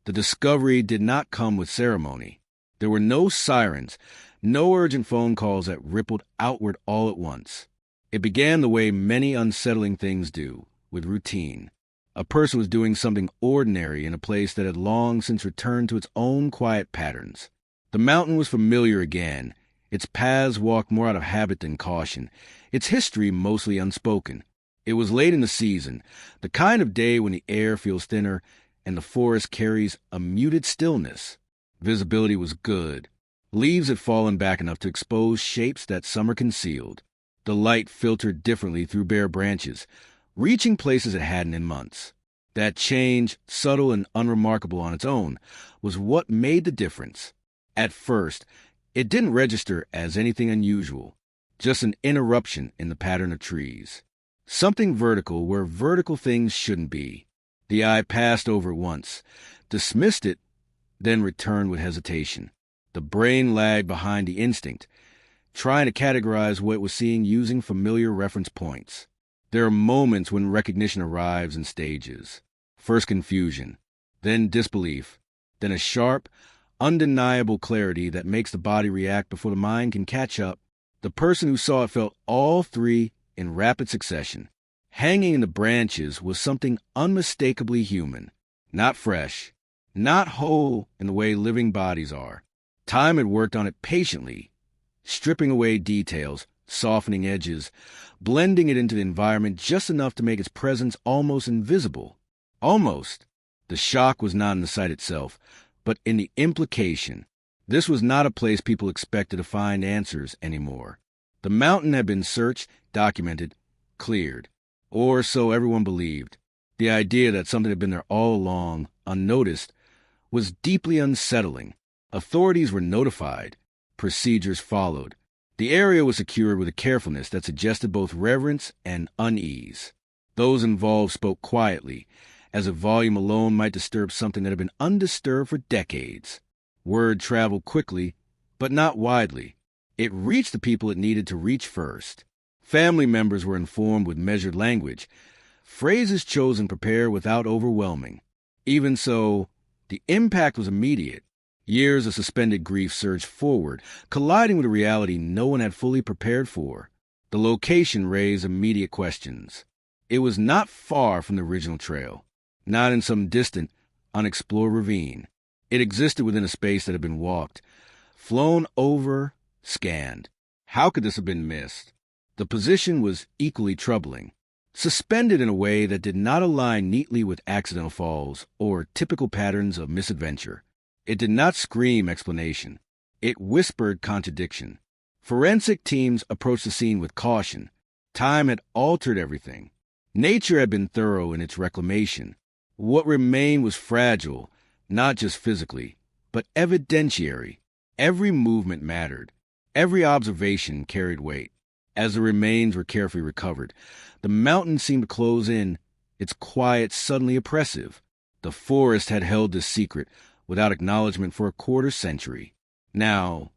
The discovery did not come with ceremony. There were no sirens, no urgent phone calls that rippled outward all at once. It began the way many unsettling things do, with routine. A person was doing something ordinary in a place that had long since returned to its own quiet patterns. The mountain was familiar again, its paths walked more out of habit than caution, its history mostly unspoken. It was late in the season, the kind of day when the air feels thinner and the forest carries a muted stillness. Visibility was good. Leaves had fallen back enough to expose shapes that summer concealed. The light filtered differently through bare branches, reaching places it hadn't in months. That change, subtle and unremarkable on its own, was what made the difference. At first, it didn't register as anything unusual, just an interruption in the pattern of trees. Something vertical where vertical things shouldn't be. The eye passed over it once, dismissed it, then returned with hesitation. The brain lagged behind the instinct, trying to categorize what it was seeing using familiar reference points. There are moments when recognition arrives in stages. First confusion, then disbelief, then a sharp, undeniable clarity that makes the body react before the mind can catch up. The person who saw it felt all three in rapid succession. Hanging in the branches was something unmistakably human, not fresh, not whole in the way living bodies are. Time had worked on it patiently, stripping away details, softening edges, blending it into the environment just enough to make its presence almost invisible. Almost. The shock was not in the sight itself, but in the implication. This was not a place people expected to find answers anymore. The mountain had been searched, documented, cleared. Or so everyone believed. The idea that something had been there all along, unnoticed, was deeply unsettling. Authorities were notified. Procedures followed. The area was secured with a carefulness that suggested both reverence and unease. Those involved spoke quietly, as if volume alone might disturb something that had been undisturbed for decades. Word traveled quickly, but not widely. It reached the people it needed to reach first. Family members were informed with measured language, phrases chosen prepared without overwhelming. Even so, the impact was immediate. Years of suspended grief surged forward, colliding with a reality no one had fully prepared for. The location raised immediate questions. It was not far from the original trail, not in some distant, unexplored ravine. It existed within a space that had been walked, flown over, scanned. How could this have been missed? The position was equally troubling, suspended in a way that did not align neatly with accidental falls or typical patterns of misadventure. It did not scream explanation. It whispered contradiction. Forensic teams approached the scene with caution. Time had altered everything. Nature had been thorough in its reclamation. What remained was fragile, not just physically, but evidentiary. Every movement mattered. Every observation carried weight. As the remains were carefully recovered, the mountain seemed to close in, its quiet suddenly oppressive. The forest had held this secret without acknowledgement for a quarter century. Now,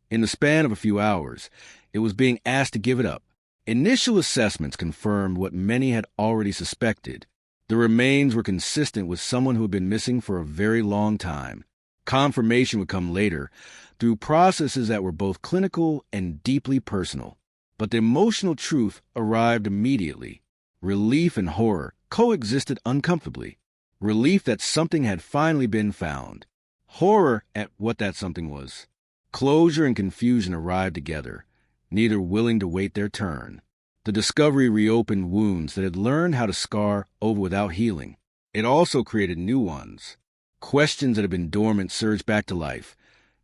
in the span of a few hours, it was being asked to give it up. Initial assessments confirmed what many had already suspected. The remains were consistent with someone who had been missing for a very long time. Confirmation would come later, through processes that were both clinical and deeply personal. But the emotional truth arrived immediately. Relief and horror coexisted uncomfortably. Relief that something had finally been found. Horror at what that something was. Closure and confusion arrived together, neither willing to wait their turn. The discovery reopened wounds that had learned how to scar over without healing. It also created new ones. Questions that had been dormant surged back to life,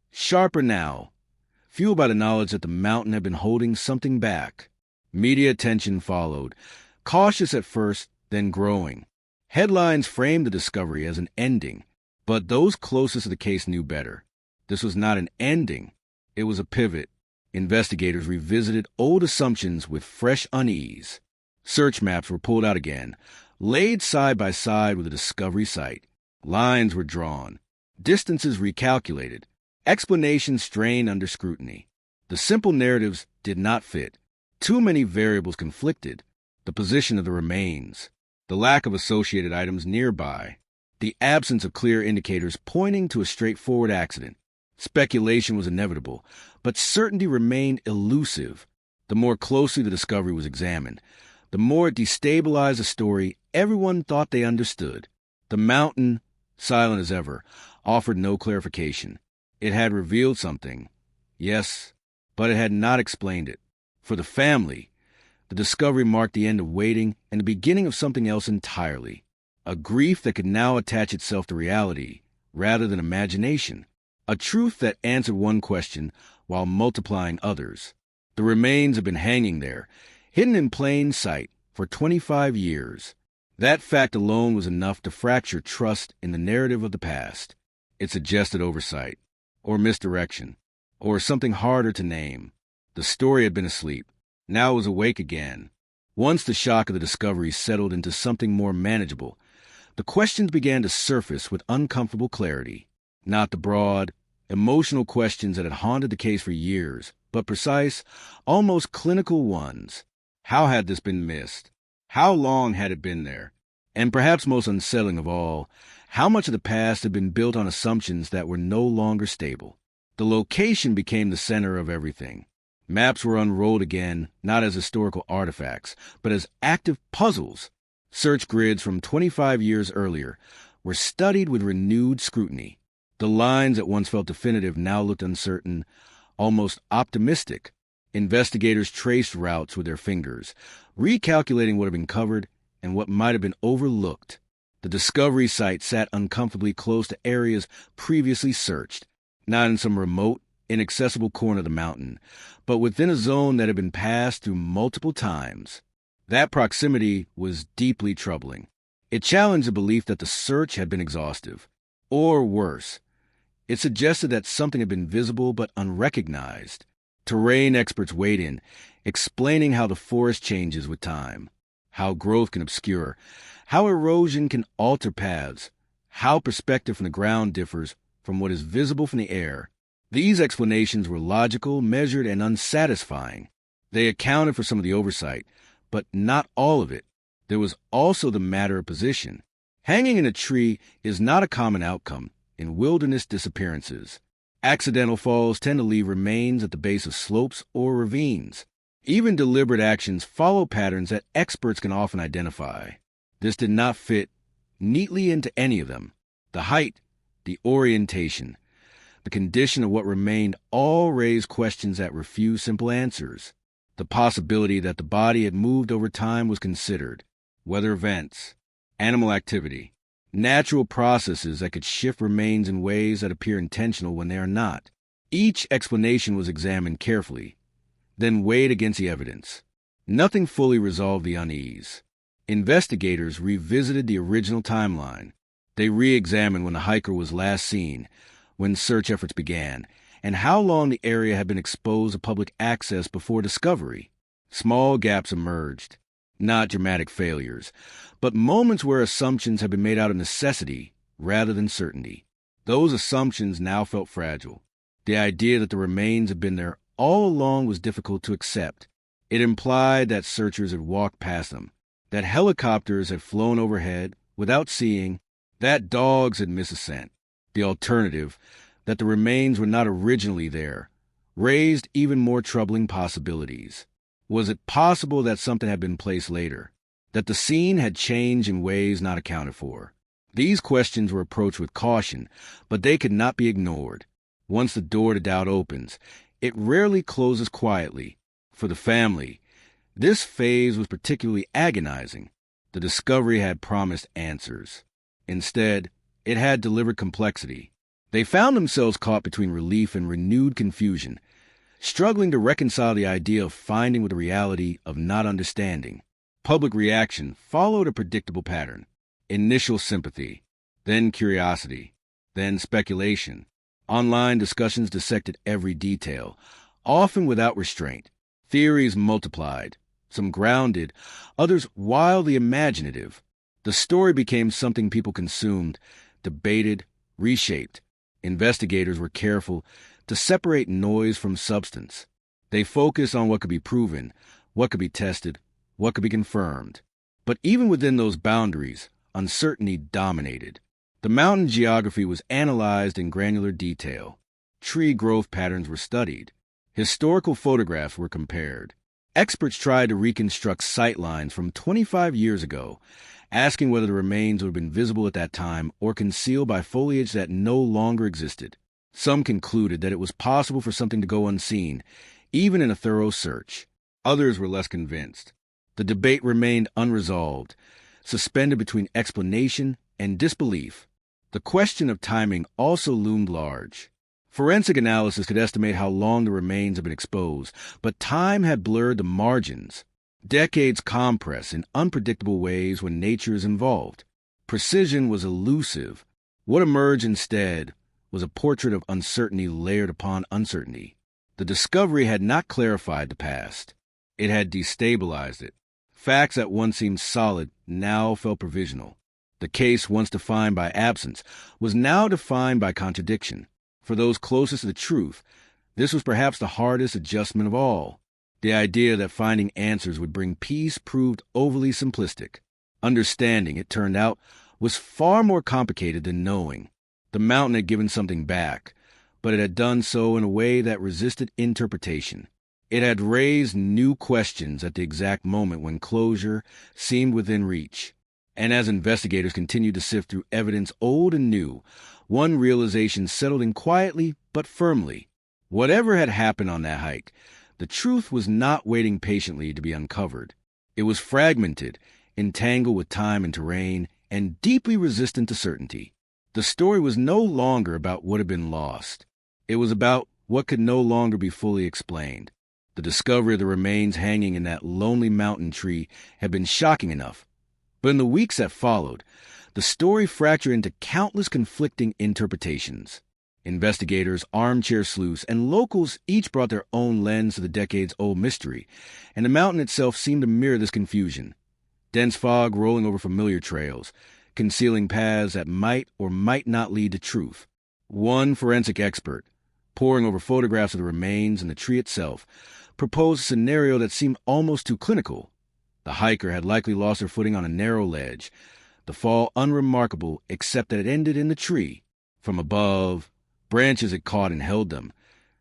sharper now, fueled by the knowledge that the mountain had been holding something back. Media attention followed, cautious at first, then growing. Headlines framed the discovery as an ending, but those closest to the case knew better. This was not an ending. It was a pivot. Investigators revisited old assumptions with fresh unease. Search maps were pulled out again, laid side by side with the discovery site. Lines were drawn, distances recalculated, explanations strained under scrutiny. The simple narratives did not fit. Too many variables conflicted. The position of the remains, the lack of associated items nearby, the absence of clear indicators pointing to a straightforward accident. Speculation was inevitable, but certainty remained elusive. The more closely the discovery was examined, the more it destabilized a story everyone thought they understood. The mountain, silent as ever, offered no clarification. It had revealed something, yes, but it had not explained it. For the family, the discovery marked the end of waiting and the beginning of something else entirely. A grief that could now attach itself to reality rather than imagination. A truth that answered one question while multiplying others. The remains have been hanging there, hidden in plain sight, for 25 years. That fact alone was enough to fracture trust in the narrative of the past. It suggested oversight, or misdirection, or something harder to name. The story had been asleep. Now it was awake again. Once the shock of the discovery settled into something more manageable, the questions began to surface with uncomfortable clarity. Not the broad, emotional questions that had haunted the case for years, but precise, almost clinical ones. How had this been missed? How long had it been there? And perhaps most unsettling of all, how much of the past had been built on assumptions that were no longer stable? The location became the center of everything. Maps were unrolled again, not as historical artifacts, but as active puzzles. Search grids from 25 years earlier were studied with renewed scrutiny. The lines that once felt definitive now looked uncertain, almost optimistic. Investigators traced routes with their fingers, recalculating what had been covered and what might have been overlooked. The discovery site sat uncomfortably close to areas previously searched, not in some remote, inaccessible corner of the mountain, but within a zone that had been passed through multiple times. That proximity was deeply troubling. It challenged the belief that the search had been exhaustive. Or worse, it suggested that something had been visible but unrecognized. Terrain experts weighed in, explaining how the forest changes with time, how growth can obscure, how erosion can alter paths, how perspective from the ground differs from what is visible from the air. These explanations were logical, measured, and unsatisfying. They accounted for some of the oversight, but not all of it. There was also the matter of position. Hanging in a tree is not a common outcome in wilderness disappearances. Accidental falls tend to leave remains at the base of slopes or ravines. Even deliberate actions follow patterns that experts can often identify. This did not fit neatly into any of them. The height, the orientation, the condition of what remained all raised questions that refused simple answers. The possibility that the body had moved over time was considered. Weather events, animal activity, natural processes that could shift remains in ways that appear intentional when they are not. Each explanation was examined carefully, then weighed against the evidence. Nothing fully resolved the unease. Investigators revisited the original timeline. They re-examined when the hiker was last seen, when search efforts began, and how long the area had been exposed to public access before discovery. Small gaps emerged, not dramatic failures, but moments where assumptions had been made out of necessity rather than certainty. Those assumptions now felt fragile. The idea that the remains had been there all along was difficult to accept. It implied that searchers had walked past them, that helicopters had flown overhead without seeing, that dogs had missed a scent. The alternative, that the remains were not originally there, raised even more troubling possibilities. Was it possible that something had been placed later, that the scene had changed in ways not accounted for? These questions were approached with caution, but they could not be ignored. Once the door to doubt opens, it rarely closes quietly. For the family, this phase was particularly agonizing. The discovery had promised answers. Instead, it had delivered complexity. They found themselves caught between relief and renewed confusion, struggling to reconcile the idea of finding with the reality of not understanding. Public reaction followed a predictable pattern. Initial sympathy, then curiosity, then speculation. Online discussions dissected every detail, often without restraint. Theories multiplied, some grounded, others wildly imaginative. The story became something people consumed, debated, reshaped. Investigators were careful to separate noise from substance. They focused on what could be proven, what could be tested, what could be confirmed. But even within those boundaries, uncertainty dominated. The mountain geography was analyzed in granular detail. Tree growth patterns were studied. Historical photographs were compared. Experts tried to reconstruct sightlines from 25 years ago, asking whether the remains would have been visible at that time or concealed by foliage that no longer existed. Some concluded that it was possible for something to go unseen, even in a thorough search. Others were less convinced. The debate remained unresolved, suspended between explanation and disbelief. The question of timing also loomed large. Forensic analysis could estimate how long the remains had been exposed, but time had blurred the margins. Decades compress in unpredictable ways when nature is involved. Precision was elusive. What emerged instead was a portrait of uncertainty layered upon uncertainty. The discovery had not clarified the past. It had destabilized it. Facts that once seemed solid now felt provisional. The case, once defined by absence, was now defined by contradiction. For those closest to the truth, this was perhaps the hardest adjustment of all. The idea that finding answers would bring peace proved overly simplistic. Understanding, it turned out, was far more complicated than knowing. The mountain had given something back, but it had done so in a way that resisted interpretation. It had raised new questions at the exact moment when closure seemed within reach. And as investigators continued to sift through evidence old and new, one realization settled in quietly but firmly. Whatever had happened on that hike, the truth was not waiting patiently to be uncovered. It was fragmented, entangled with time and terrain, and deeply resistant to certainty. The story was no longer about what had been lost. It was about what could no longer be fully explained. The discovery of the remains hanging in that lonely mountain tree had been shocking enough. But in the weeks that followed, the story fractured into countless conflicting interpretations. Investigators, armchair sleuths, and locals each brought their own lens to the decades-old mystery, and the mountain itself seemed to mirror this confusion. Dense fog rolling over familiar trails, concealing paths that might or might not lead to truth. One forensic expert, poring over photographs of the remains and the tree itself, proposed a scenario that seemed almost too clinical. The hiker had likely lost her footing on a narrow ledge, the fall unremarkable except that it ended in the tree. From above, branches had caught and held them,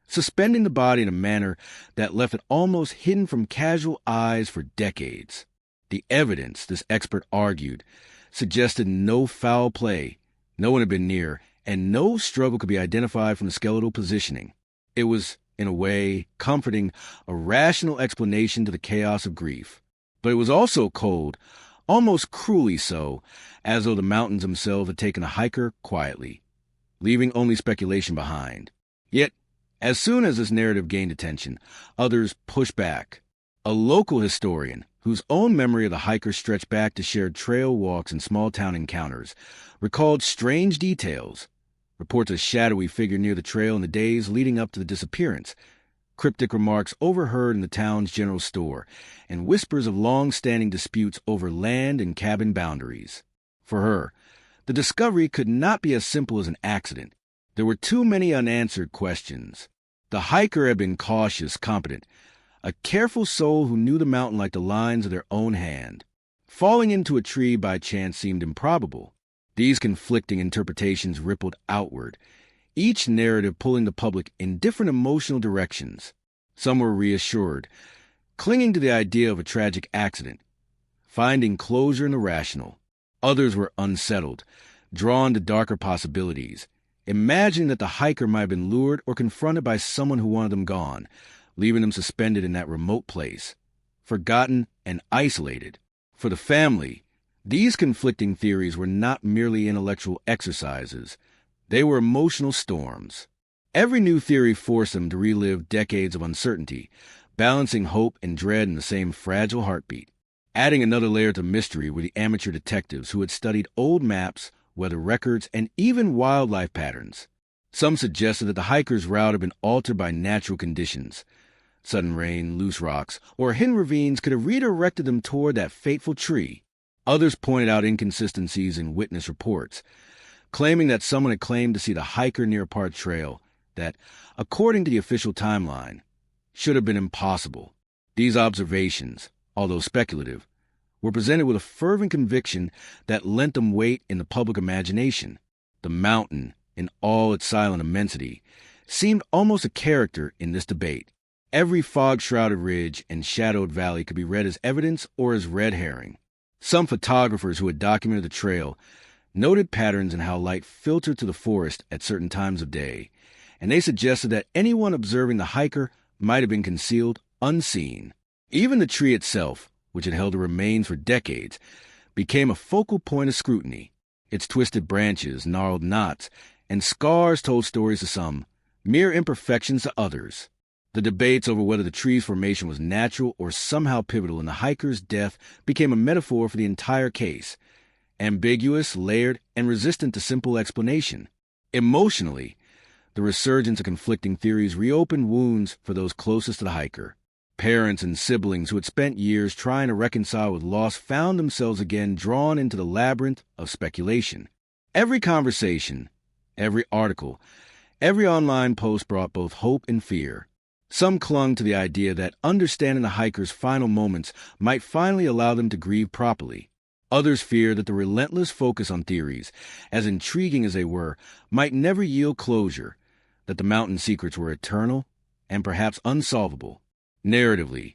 suspending the body in a manner that left it almost hidden from casual eyes for decades. The evidence, this expert argued, suggested no foul play, no one had been near, and no struggle could be identified from the skeletal positioning. It was, in a way, comforting, a rational explanation to the chaos of grief. But it was also cold, almost cruelly so, as though the mountains themselves had taken a hiker quietly, leaving only speculation behind. Yet, as soon as this narrative gained attention, others pushed back. A local historian, whose own memory of the hiker stretched back to shared trail walks and small-town encounters, recalled strange details. Reports of a shadowy figure near the trail in the days leading up to the disappearance, cryptic remarks overheard in the town's general store, and whispers of long-standing disputes over land and cabin boundaries. For her, the discovery could not be as simple as an accident. There were too many unanswered questions. The hiker had been cautious, competent, a careful soul who knew the mountain like the lines of their own hand. Falling into a tree by chance seemed improbable. These conflicting interpretations rippled outward, each narrative pulling the public in different emotional directions. Some were reassured, clinging to the idea of a tragic accident, finding closure in the rational. Others were unsettled, drawn to darker possibilities, imagining that the hiker might have been lured or confronted by someone who wanted them gone, leaving them suspended in that remote place, forgotten and isolated. For the family, these conflicting theories were not merely intellectual exercises. They were emotional storms. Every new theory forced them to relive decades of uncertainty, balancing hope and dread in the same fragile heartbeat. Adding another layer to mystery were the amateur detectives who had studied old maps, weather records, and even wildlife patterns. Some suggested that the hiker's route had been altered by natural conditions. Sudden rain, loose rocks, or hidden ravines could have redirected them toward that fateful tree. Others pointed out inconsistencies in witness reports, claiming that someone had claimed to see the hiker near a parked trail that, according to the official timeline, should have been impossible. These observations, although speculative, were presented with a fervent conviction that lent them weight in the public imagination. The mountain, in all its silent immensity, seemed almost a character in this debate. Every fog-shrouded ridge and shadowed valley could be read as evidence or as red herring. Some photographers who had documented the trail noted patterns in how light filtered through the forest at certain times of day, and they suggested that anyone observing the hiker might have been concealed unseen. Even the tree itself, which had held the remains for decades, became a focal point of scrutiny. Its twisted branches, gnarled knots, and scars told stories to some, mere imperfections to others. The debates over whether the tree's formation was natural or somehow pivotal in the hiker's death became a metaphor for the entire case, ambiguous, layered, and resistant to simple explanation. Emotionally, the resurgence of conflicting theories reopened wounds for those closest to the hiker. Parents and siblings who had spent years trying to reconcile with loss found themselves again drawn into the labyrinth of speculation. Every conversation, every article, every online post brought both hope and fear. Some clung to the idea that understanding the hiker's final moments might finally allow them to grieve properly. Others feared that the relentless focus on theories, as intriguing as they were, might never yield closure, that the mountain secrets were eternal and perhaps unsolvable. Narratively,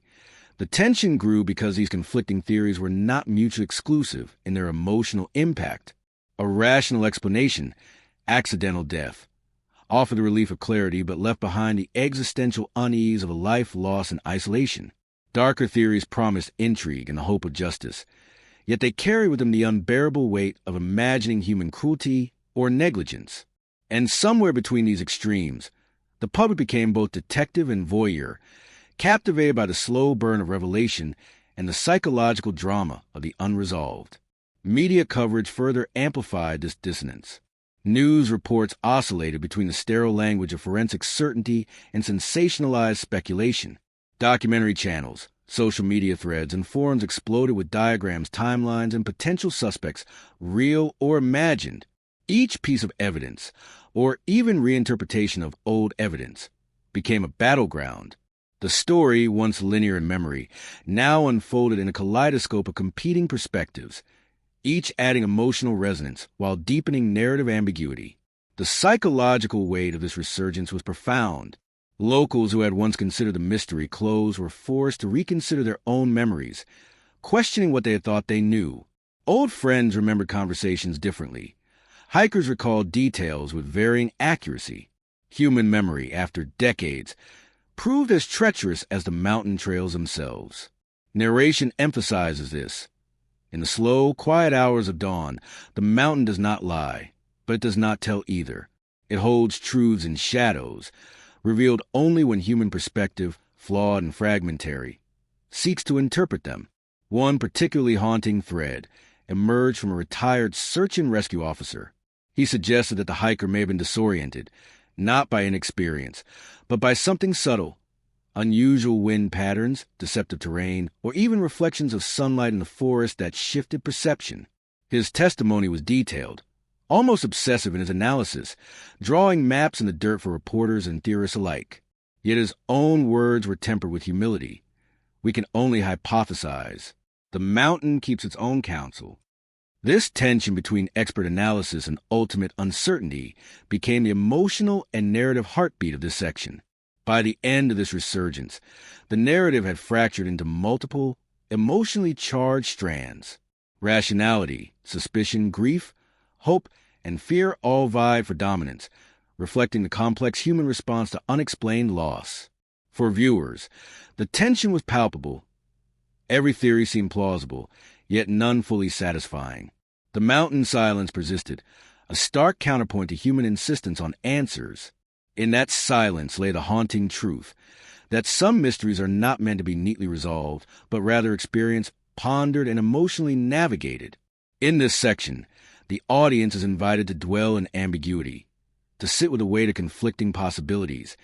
the tension grew because these conflicting theories were not mutually exclusive in their emotional impact. A rational explanation, accidental death, offered the relief of clarity but left behind the existential unease of a life lost in isolation. Darker theories promised intrigue and the hope of justice, yet they carry with them the unbearable weight of imagining human cruelty or negligence. And somewhere between these extremes, the public became both detective and voyeur, captivated by the slow burn of revelation and the psychological drama of the unresolved. Media coverage further amplified this dissonance. News reports oscillated between the sterile language of forensic certainty and sensationalized speculation. Documentary channels, social media threads, and forums exploded with diagrams, timelines, and potential suspects, real or imagined. Each piece of evidence, or even reinterpretation of old evidence, became a battleground. The story, once linear in memory, now unfolded in a kaleidoscope of competing perspectives, each adding emotional resonance while deepening narrative ambiguity. The psychological weight of this resurgence was profound. Locals who had once considered the mystery closed were forced to reconsider their own memories, questioning what they had thought they knew. Old friends remembered conversations differently. Hikers recalled details with varying accuracy. Human memory, after decades, proved as treacherous as the mountain trails themselves. Narration emphasizes this. In the slow, quiet hours of dawn, the mountain does not lie, but it does not tell either. It holds truths in shadows, revealed only when human perspective, flawed and fragmentary, seeks to interpret them. One particularly haunting thread emerged from a retired search and rescue officer. He suggested that the hiker may have been disoriented, not by inexperience, but by something subtle, unusual wind patterns, deceptive terrain, or even reflections of sunlight in the forest that shifted perception. His testimony was detailed, almost obsessive in his analysis, drawing maps in the dirt for reporters and theorists alike. Yet his own words were tempered with humility. We can only hypothesize. The mountain keeps its own counsel. This tension between expert analysis and ultimate uncertainty became the emotional and narrative heartbeat of this section. By the end of this resurgence, the narrative had fractured into multiple, emotionally charged strands. Rationality, suspicion, grief, hope, and fear all vied for dominance, reflecting the complex human response to unexplained loss. For viewers, the tension was palpable. Every theory seemed plausible, yet none fully satisfying. The mountain silence persisted, a stark counterpoint to human insistence on answers. In that silence lay the haunting truth, that some mysteries are not meant to be neatly resolved, but rather experienced, pondered, and emotionally navigated. In this section, the audience is invited to dwell in ambiguity, to sit with the weight of conflicting possibilities,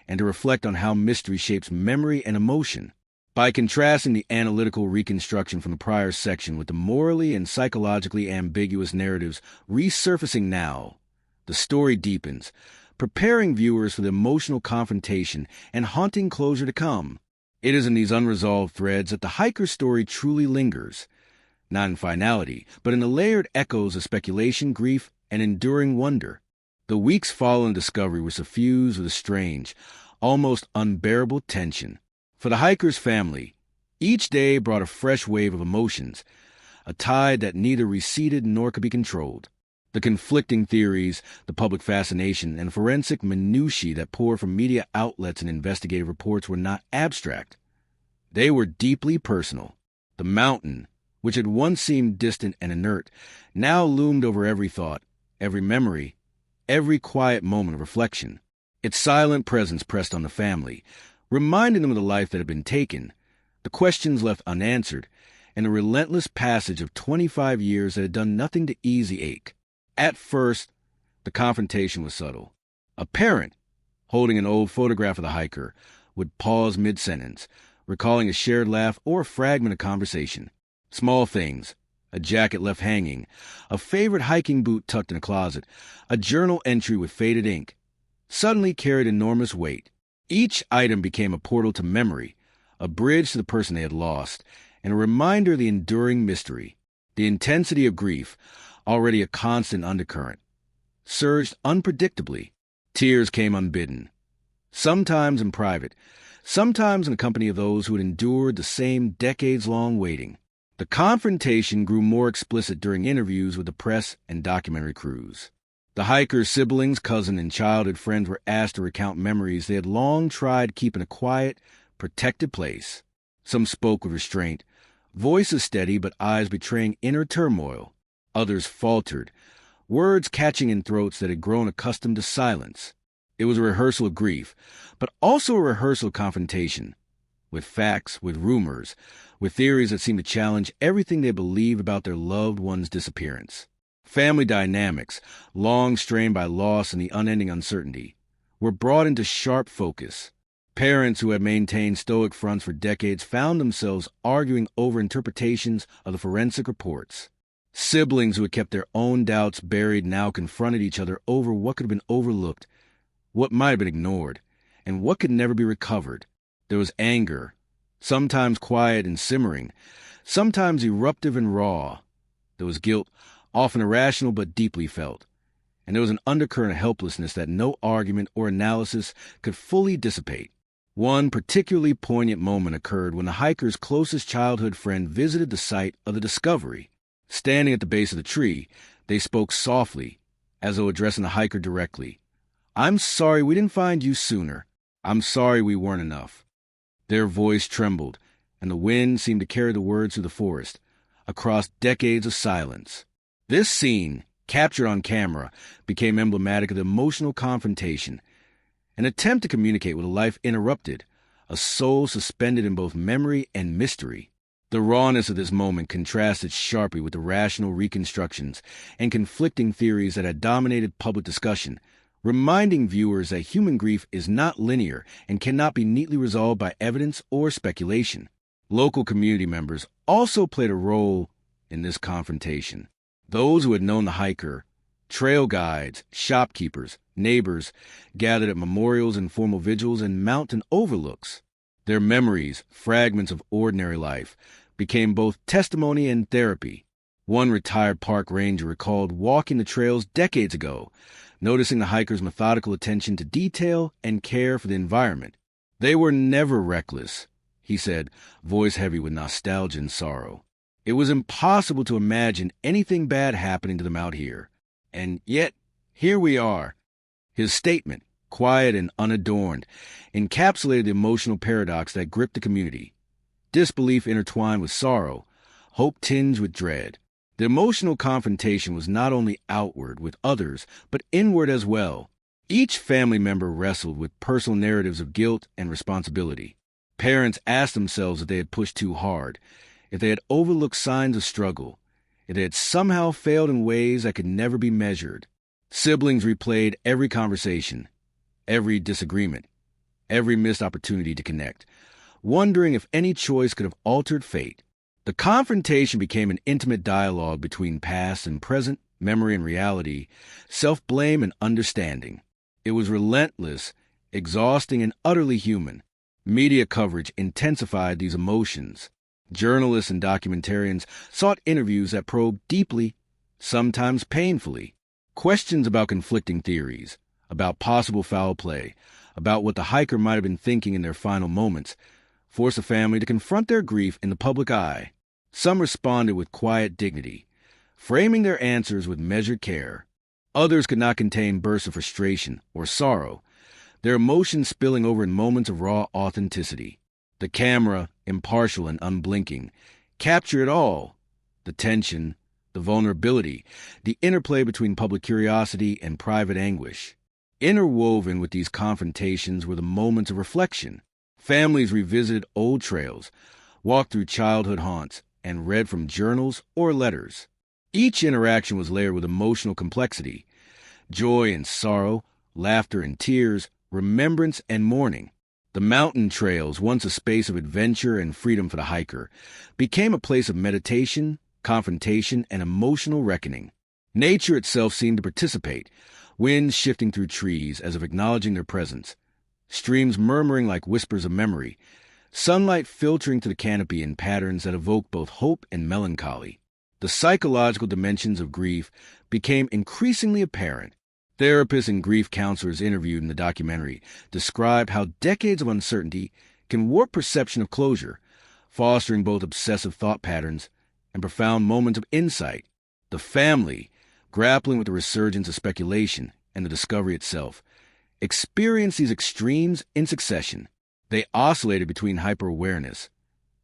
and to reflect on how mystery shapes memory and emotion. By contrasting the analytical reconstruction from the prior section with the morally and psychologically ambiguous narratives resurfacing now, the story deepens, preparing viewers for the emotional confrontation and haunting closure to come. It is in these unresolved threads that the hiker's story truly lingers, not in finality, but in the layered echoes of speculation, grief, and enduring wonder. The weeks following discovery were suffused with a strange, almost unbearable tension. For the hiker's family, each day brought a fresh wave of emotions, a tide that neither receded nor could be controlled. The conflicting theories, the public fascination, and forensic minutiae that poured from media outlets and investigative reports were not abstract. They were deeply personal. The mountain, which had once seemed distant and inert, now loomed over every thought, every memory, every quiet moment of reflection. Its silent presence pressed on the family, reminding them of the life that had been taken, the questions left unanswered, and the relentless passage of 25 years that had done nothing to ease the ache. At first, the confrontation was subtle. A parent, holding an old photograph of the hiker, would pause mid-sentence, recalling a shared laugh or a fragment of conversation. Small things, a jacket left hanging, a favorite hiking boot tucked in a closet, a journal entry with faded ink, suddenly carried enormous weight. Each item became a portal to memory, a bridge to the person they had lost, and a reminder of the enduring mystery. The intensity of grief, already a constant undercurrent, surged unpredictably. Tears came unbidden, sometimes in private, sometimes in the company of those who had endured the same decades-long waiting. The confrontation grew more explicit during interviews with the press and documentary crews. The hiker's siblings, cousin, and childhood friends were asked to recount memories they had long tried to keep in a quiet, protected place. Some spoke with restraint, voices steady but eyes betraying inner turmoil. Others faltered, words catching in throats that had grown accustomed to silence. It was a rehearsal of grief, but also a rehearsal of confrontation, with facts, with rumors, with theories that seemed to challenge everything they believed about their loved one's disappearance. Family dynamics, long strained by loss and the unending uncertainty, were brought into sharp focus. Parents who had maintained stoic fronts for decades found themselves arguing over interpretations of the forensic reports. Siblings who had kept their own doubts buried now confronted each other over what could have been overlooked, what might have been ignored, and what could never be recovered. There was anger, sometimes quiet and simmering, sometimes eruptive and raw. There was guilt, often irrational but deeply felt. And there was an undercurrent of helplessness that no argument or analysis could fully dissipate. One particularly poignant moment occurred when the hiker's closest childhood friend visited the site of the discovery. Standing at the base of the tree, they spoke softly, as though addressing the hiker directly. "I'm sorry we didn't find you sooner. I'm sorry we weren't enough." Their voice trembled, and the wind seemed to carry the words through the forest, across decades of silence. This scene, captured on camera, became emblematic of the emotional confrontation, an attempt to communicate with a life interrupted, a soul suspended in both memory and mystery. The rawness of this moment contrasted sharply with the rational reconstructions and conflicting theories that had dominated public discussion, reminding viewers that human grief is not linear and cannot be neatly resolved by evidence or speculation. Local community members also played a role in this confrontation. Those who had known the hiker, trail guides, shopkeepers, neighbors, gathered at memorials and formal vigils and mountain overlooks. Their memories, fragments of ordinary life, became both testimony and therapy. One retired park ranger recalled walking the trails decades ago, noticing the hiker's methodical attention to detail and care for the environment. "They were never reckless," he said, voice heavy with nostalgia and sorrow. "It was impossible to imagine anything bad happening to them out here. And yet, here we are." His statement, quiet and unadorned, encapsulated the emotional paradox that gripped the community. Disbelief intertwined with sorrow, hope tinged with dread. The emotional confrontation was not only outward with others, but inward as well. Each family member wrestled with personal narratives of guilt and responsibility. Parents asked themselves if they had pushed too hard, if they had overlooked signs of struggle, if they had somehow failed in ways that could never be measured. Siblings replayed every conversation, every disagreement, every missed opportunity to connect, wondering if any choice could have altered fate. The confrontation became an intimate dialogue between past and present, memory and reality, self-blame and understanding. It was relentless, exhausting, and utterly human. Media coverage intensified these emotions. Journalists and documentarians sought interviews that probed deeply, sometimes painfully, questions about conflicting theories, about possible foul play, about what the hiker might have been thinking in their final moments, forced the family to confront their grief in the public eye. Some responded with quiet dignity, framing their answers with measured care. Others could not contain bursts of frustration or sorrow, their emotions spilling over in moments of raw authenticity. The camera, impartial and unblinking, captured it all: the tension, the vulnerability, the interplay between public curiosity and private anguish. Interwoven with these confrontations were the moments of reflection. Families revisited old trails, walked through childhood haunts, and read from journals or letters. Each interaction was layered with emotional complexity: joy and sorrow, laughter and tears, remembrance and mourning. The mountain trails, once a space of adventure and freedom for the hiker, became a place of meditation, confrontation, and emotional reckoning. Nature itself seemed to participate, winds shifting through trees as if acknowledging their presence, streams murmuring like whispers of memory, sunlight filtering to the canopy in patterns that evoke both hope and melancholy. The psychological dimensions of grief became increasingly apparent. Therapists and grief counselors interviewed in the documentary described how decades of uncertainty can warp perception of closure, fostering both obsessive thought patterns and profound moments of insight. The family, grappling with the resurgence of speculation and the discovery itself, experienced these extremes in succession. They oscillated between hyper-awareness,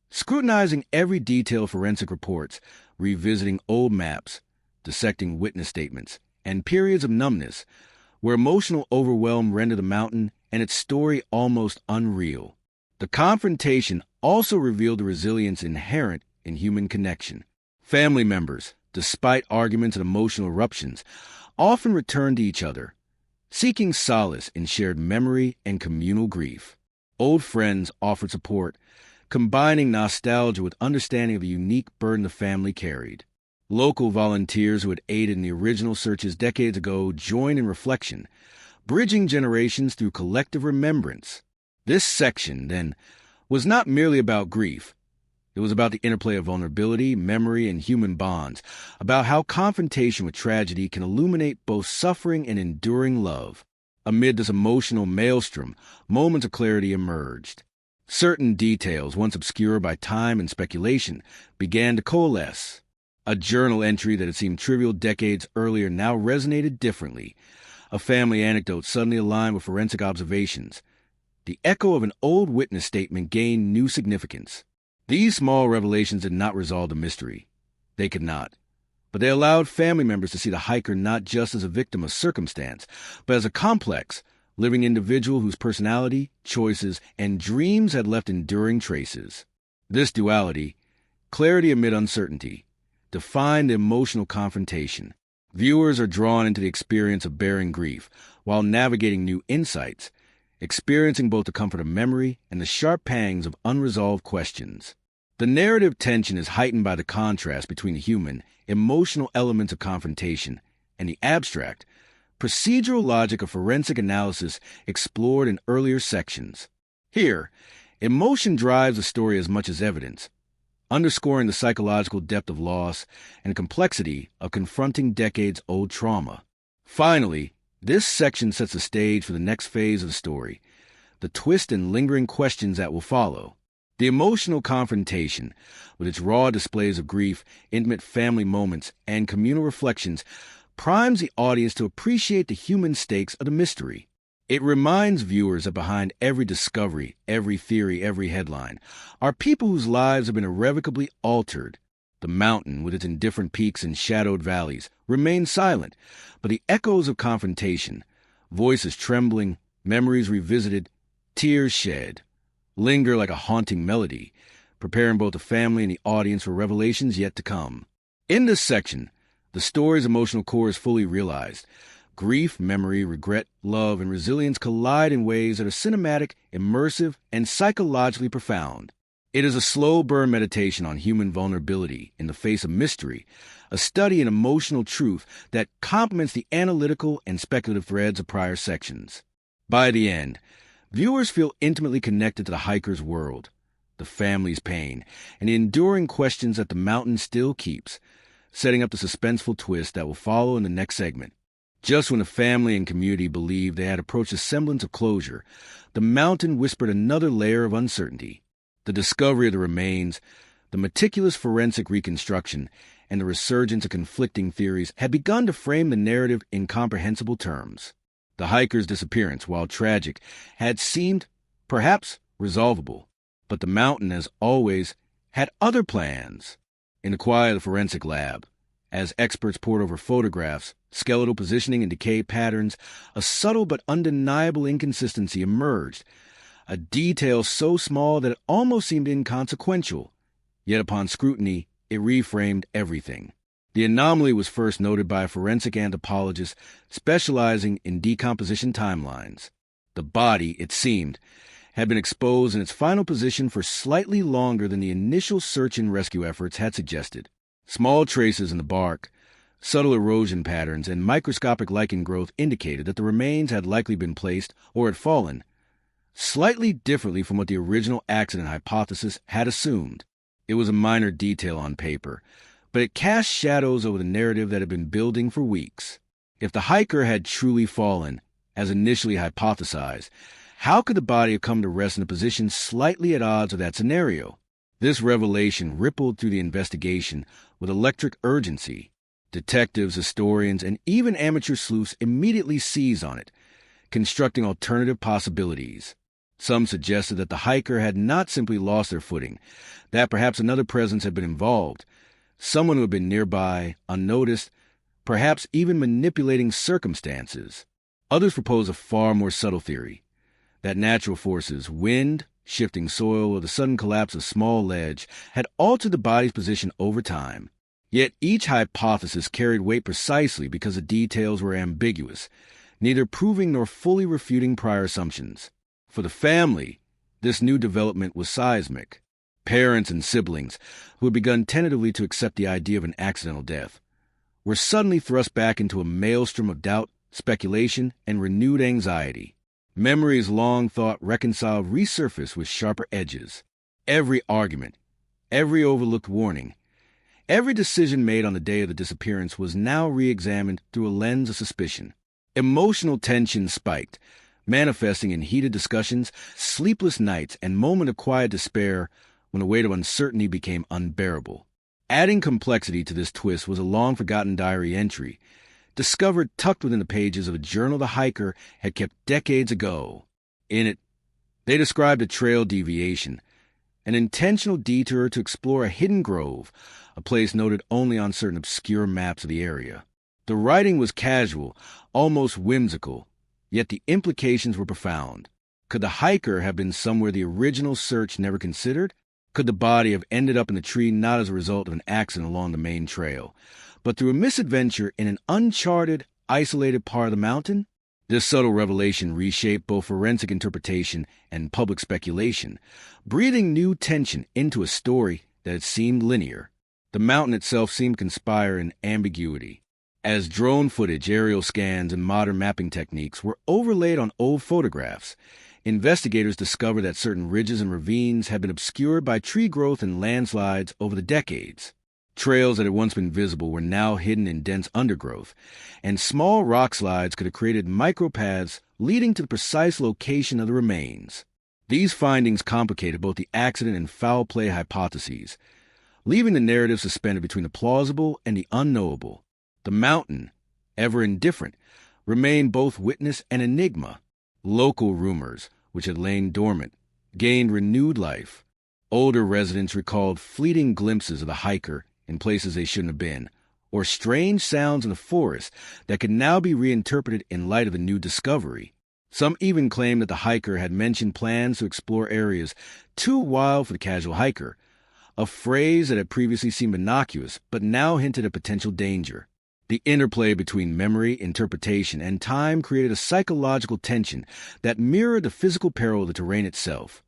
scrutinizing every detail of forensic reports, revisiting old maps, dissecting witness statements, and periods of numbness, where emotional overwhelm rendered the mountain and its story almost unreal. The confrontation also revealed the resilience inherent in human connection. Family members, despite arguments and emotional eruptions, often returned to each other, seeking solace in shared memory and communal grief. Old friends offered support, combining nostalgia with understanding of the unique burden the family carried. Local volunteers who had aided in the original searches decades ago joined in reflection, bridging generations through collective remembrance. This section, then, was not merely about grief. It was about the interplay of vulnerability, memory, and human bonds, about how confrontation with tragedy can illuminate both suffering and enduring love. Amid this emotional maelstrom, moments of clarity emerged. Certain details, once obscure by time and speculation, began to coalesce. A journal entry that had seemed trivial decades earlier now resonated differently. A family anecdote suddenly aligned with forensic observations. The echo of an old witness statement gained new significance. These small revelations did not resolve the mystery. They could not. But they allowed family members to see the hiker not just as a victim of circumstance, but as a complex, living individual whose personality, choices, and dreams had left enduring traces. This duality, clarity amid uncertainty, defined the emotional confrontation. Viewers are drawn into the experience of bearing grief while navigating new insights, experiencing both the comfort of memory and the sharp pangs of unresolved questions. The narrative tension is heightened by the contrast between the human, emotional elements of confrontation and the abstract, procedural logic of forensic analysis explored in earlier sections. Here, emotion drives the story as much as evidence, underscoring the psychological depth of loss and complexity of confronting decades-old trauma. Finally, this section sets the stage for the next phase of the story, the twist and lingering questions that will follow. The emotional confrontation, with its raw displays of grief, intimate family moments, and communal reflections, primes the audience to appreciate the human stakes of the mystery. It reminds viewers that behind every discovery, every theory, every headline, are people whose lives have been irrevocably altered. The mountain, with its indifferent peaks and shadowed valleys, remains silent, but the echoes of confrontation, voices trembling, memories revisited, tears shed, linger like a haunting melody, preparing both the family and the audience for revelations yet to come. In this section, the story's emotional core is fully realized. Grief, memory, regret, love, and resilience collide in ways that are cinematic, immersive, and psychologically profound. It is a slow-burn meditation on human vulnerability in the face of mystery, a study in emotional truth that complements the analytical and speculative threads of prior sections. By the end, viewers feel intimately connected to the hiker's world, the family's pain, and the enduring questions that the mountain still keeps, setting up the suspenseful twist that will follow in the next segment. Just when the family and community believed they had approached a semblance of closure, the mountain whispered another layer of uncertainty. The discovery of the remains, the meticulous forensic reconstruction, and the resurgence of conflicting theories had begun to frame the narrative in comprehensible terms. The hiker's disappearance, while tragic, had seemed, perhaps, resolvable. But the mountain, as always, had other plans. In the quiet of the forensic lab, as experts pored over photographs, skeletal positioning, and decay patterns, a subtle but undeniable inconsistency emerged, a detail so small that it almost seemed inconsequential. Yet upon scrutiny, it reframed everything. The anomaly was first noted by a forensic anthropologist specializing in decomposition timelines. The body, it seemed, had been exposed in its final position for slightly longer than the initial search and rescue efforts had suggested. Small traces in the bark, subtle erosion patterns, and microscopic lichen growth indicated that the remains had likely been placed, or had fallen, slightly differently from what the original accident hypothesis had assumed. It was a minor detail on paper, but it cast shadows over the narrative that had been building for weeks. If the hiker had truly fallen, as initially hypothesized, how could the body have come to rest in a position slightly at odds with that scenario? This revelation rippled through the investigation with electric urgency. Detectives, historians, and even amateur sleuths immediately seized on it, constructing alternative possibilities. Some suggested that the hiker had not simply lost their footing, that perhaps another presence had been involved, someone who had been nearby, unnoticed, perhaps even manipulating circumstances. Others proposed a far more subtle theory, that natural forces, wind, shifting soil, or the sudden collapse of small ledge had altered the body's position over time. Yet each hypothesis carried weight precisely because the details were ambiguous, neither proving nor fully refuting prior assumptions. For the family, this new development was seismic. Parents and siblings, who had begun tentatively to accept the idea of an accidental death, were suddenly thrust back into a maelstrom of doubt, speculation, and renewed anxiety. Memories long thought reconciled resurfaced with sharper edges. Every argument, every overlooked warning, every decision made on the day of the disappearance was now re-examined through a lens of suspicion. Emotional tension spiked, manifesting in heated discussions, sleepless nights, and moments of quiet despair when the weight of uncertainty became unbearable. Adding complexity to this twist was a long-forgotten diary entry, discovered tucked within the pages of a journal the hiker had kept decades ago. In it, they described a trail deviation, an intentional detour to explore a hidden grove, a place noted only on certain obscure maps of the area. The writing was casual, almost whimsical, yet the implications were profound. Could the hiker have been somewhere the original search never considered? Could the body have ended up in the tree not as a result of an accident along the main trail, but through a misadventure in an uncharted, isolated part of the mountain? This subtle revelation reshaped both forensic interpretation and public speculation, breathing new tension into a story that had seemed linear. The mountain itself seemed to conspire in ambiguity. As drone footage, aerial scans, and modern mapping techniques were overlaid on old photographs, investigators discovered that certain ridges and ravines had been obscured by tree growth and landslides over the decades. Trails that had once been visible were now hidden in dense undergrowth, and small rock slides could have created micropaths leading to the precise location of the remains. These findings complicated both the accident and foul play hypotheses, leaving the narrative suspended between the plausible and the unknowable. The mountain, ever indifferent, remained both witness and enigma. Local rumors, which had lain dormant, gained renewed life. Older residents recalled fleeting glimpses of the hiker in places they shouldn't have been, or strange sounds in the forest that could now be reinterpreted in light of the new discovery. Some even claimed that the hiker had mentioned plans to explore areas too wild for the casual hiker, a phrase that had previously seemed innocuous but now hinted at potential danger. The interplay between memory, interpretation, and time created a psychological tension that mirrored the physical peril of the terrain itself.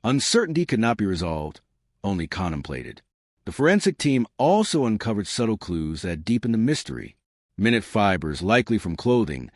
Uncertainty could not be resolved, only contemplated. The forensic team also uncovered subtle clues that deepened the mystery. Minute fibers, likely from clothing,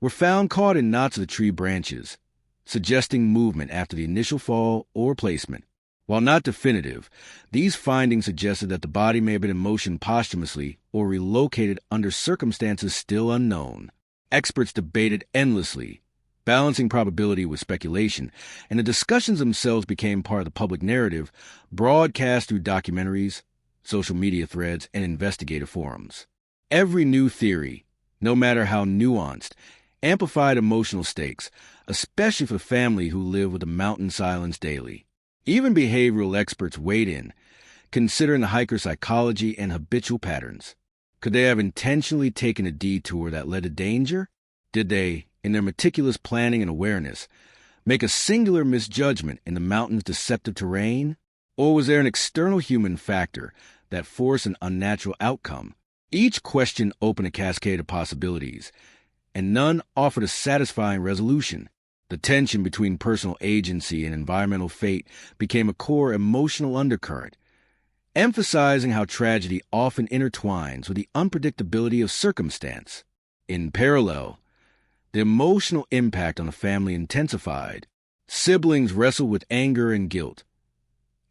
were found caught in knots of the tree branches, suggesting movement after the initial fall or placement. While not definitive, these findings suggested that the body may have been in motion posthumously or relocated under circumstances still unknown. Experts debated endlessly, balancing probability with speculation, and the discussions themselves became part of the public narrative, broadcast through documentaries, social media threads, and investigative forums. Every new theory, no matter how nuanced, amplified emotional stakes, especially for family who live with the mountain silence daily. Even behavioral experts weighed in, considering the hiker's psychology and habitual patterns. Could they have intentionally taken a detour that led to danger? Did they, in their meticulous planning and awareness, make a singular misjudgment in the mountain's deceptive terrain? Or was there an external human factor that forced an unnatural outcome? Each question opened a cascade of possibilities, and none offered a satisfying resolution. The tension between personal agency and environmental fate became a core emotional undercurrent, emphasizing how tragedy often intertwines with the unpredictability of circumstance. In parallel, the emotional impact on the family intensified. Siblings wrestled with anger and guilt.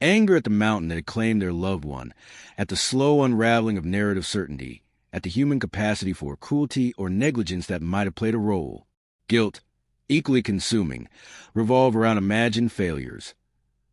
Anger at the mountain that had claimed their loved one, at the slow unraveling of narrative certainty, at the human capacity for cruelty or negligence that might have played a role. Guilt, equally consuming, revolved around imagined failures.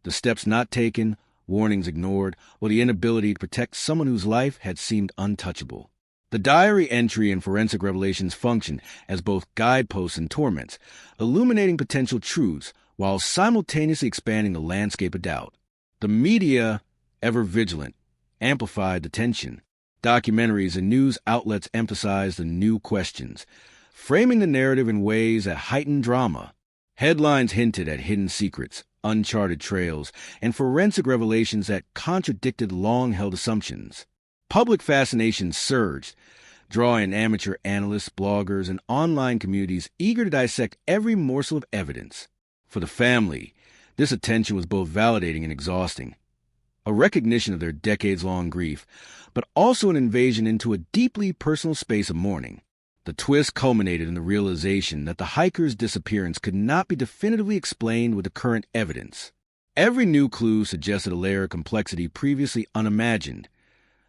The steps not taken, warnings ignored, or the inability to protect someone whose life had seemed untouchable. The diary entry and forensic revelations function as both guideposts and torments, illuminating potential truths while simultaneously expanding the landscape of doubt. The media, ever vigilant, amplified the tension. Documentaries and news outlets emphasized the new questions, framing the narrative in ways that heightened drama. Headlines hinted at hidden secrets, uncharted trails, and forensic revelations that contradicted long-held assumptions. Public fascination surged, drawing amateur analysts, bloggers, and online communities eager to dissect every morsel of evidence. For the family, this attention was both validating and exhausting, a recognition of their decades-long grief, but also an invasion into a deeply personal space of mourning. The twist culminated in the realization that the hiker's disappearance could not be definitively explained with the current evidence. Every new clue suggested a layer of complexity previously unimagined.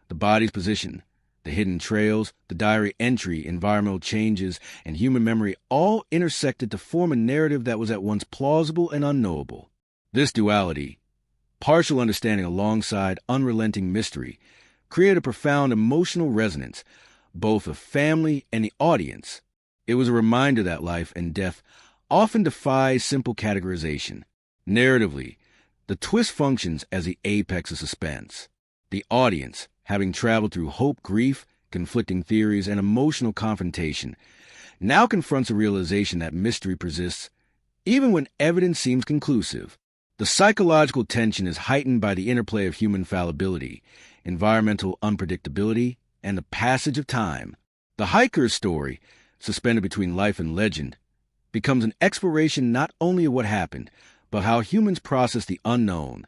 The body's position, the hidden trails, the diary entry, environmental changes, and human memory all intersected to form a narrative that was at once plausible and unknowable. This duality, partial understanding alongside unrelenting mystery, created a profound emotional resonance, both of family and the audience. It was a reminder that life and death often defy simple categorization. Narratively, the twist functions as the apex of suspense. The audience, having traveled through hope, grief, conflicting theories, and emotional confrontation, now confronts a realization that mystery persists even when evidence seems conclusive. The psychological tension is heightened by the interplay of human fallibility, environmental unpredictability, and the passage of time. The hiker's story, suspended between life and legend, becomes an exploration not only of what happened, but how humans process the unknown,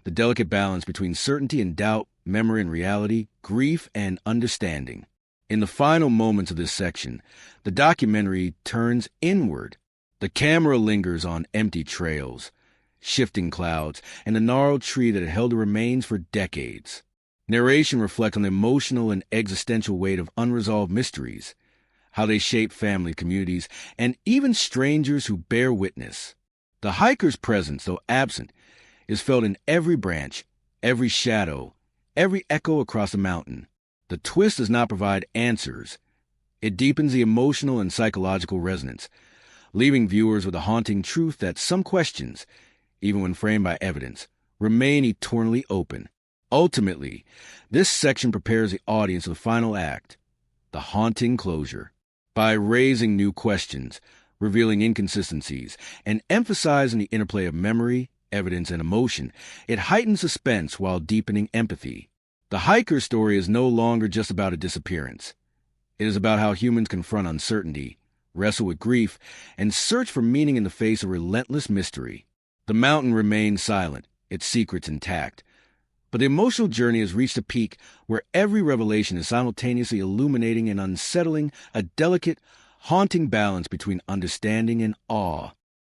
the delicate balance between certainty and doubt, memory and reality, grief and understanding. In the final moments of this section, the documentary turns inward. The camera lingers on empty trails, shifting clouds, and the gnarled tree that had held the remains for decades. Narration reflects on the emotional and existential weight of unresolved mysteries, how they shape family, communities, and even strangers who bear witness. The hiker's presence, though absent, is felt in every branch, every shadow, every echo across the mountain. The twist does not provide answers. It deepens the emotional and psychological resonance, leaving viewers with a haunting truth that some questions, even when framed by evidence, remain eternally open. Ultimately, this section prepares the audience for the final act, the haunting closure. By raising new questions, revealing inconsistencies, and emphasizing the interplay of memory, evidence, and emotion, it heightens suspense while deepening empathy. The hiker's story is no longer just about a disappearance. It is about how humans confront uncertainty, wrestle with grief, and search for meaning in the face of relentless mystery. The mountain remains silent, its secrets intact, but the emotional journey has reached a peak where every revelation is simultaneously illuminating and unsettling, a delicate, haunting balance between understanding and awe.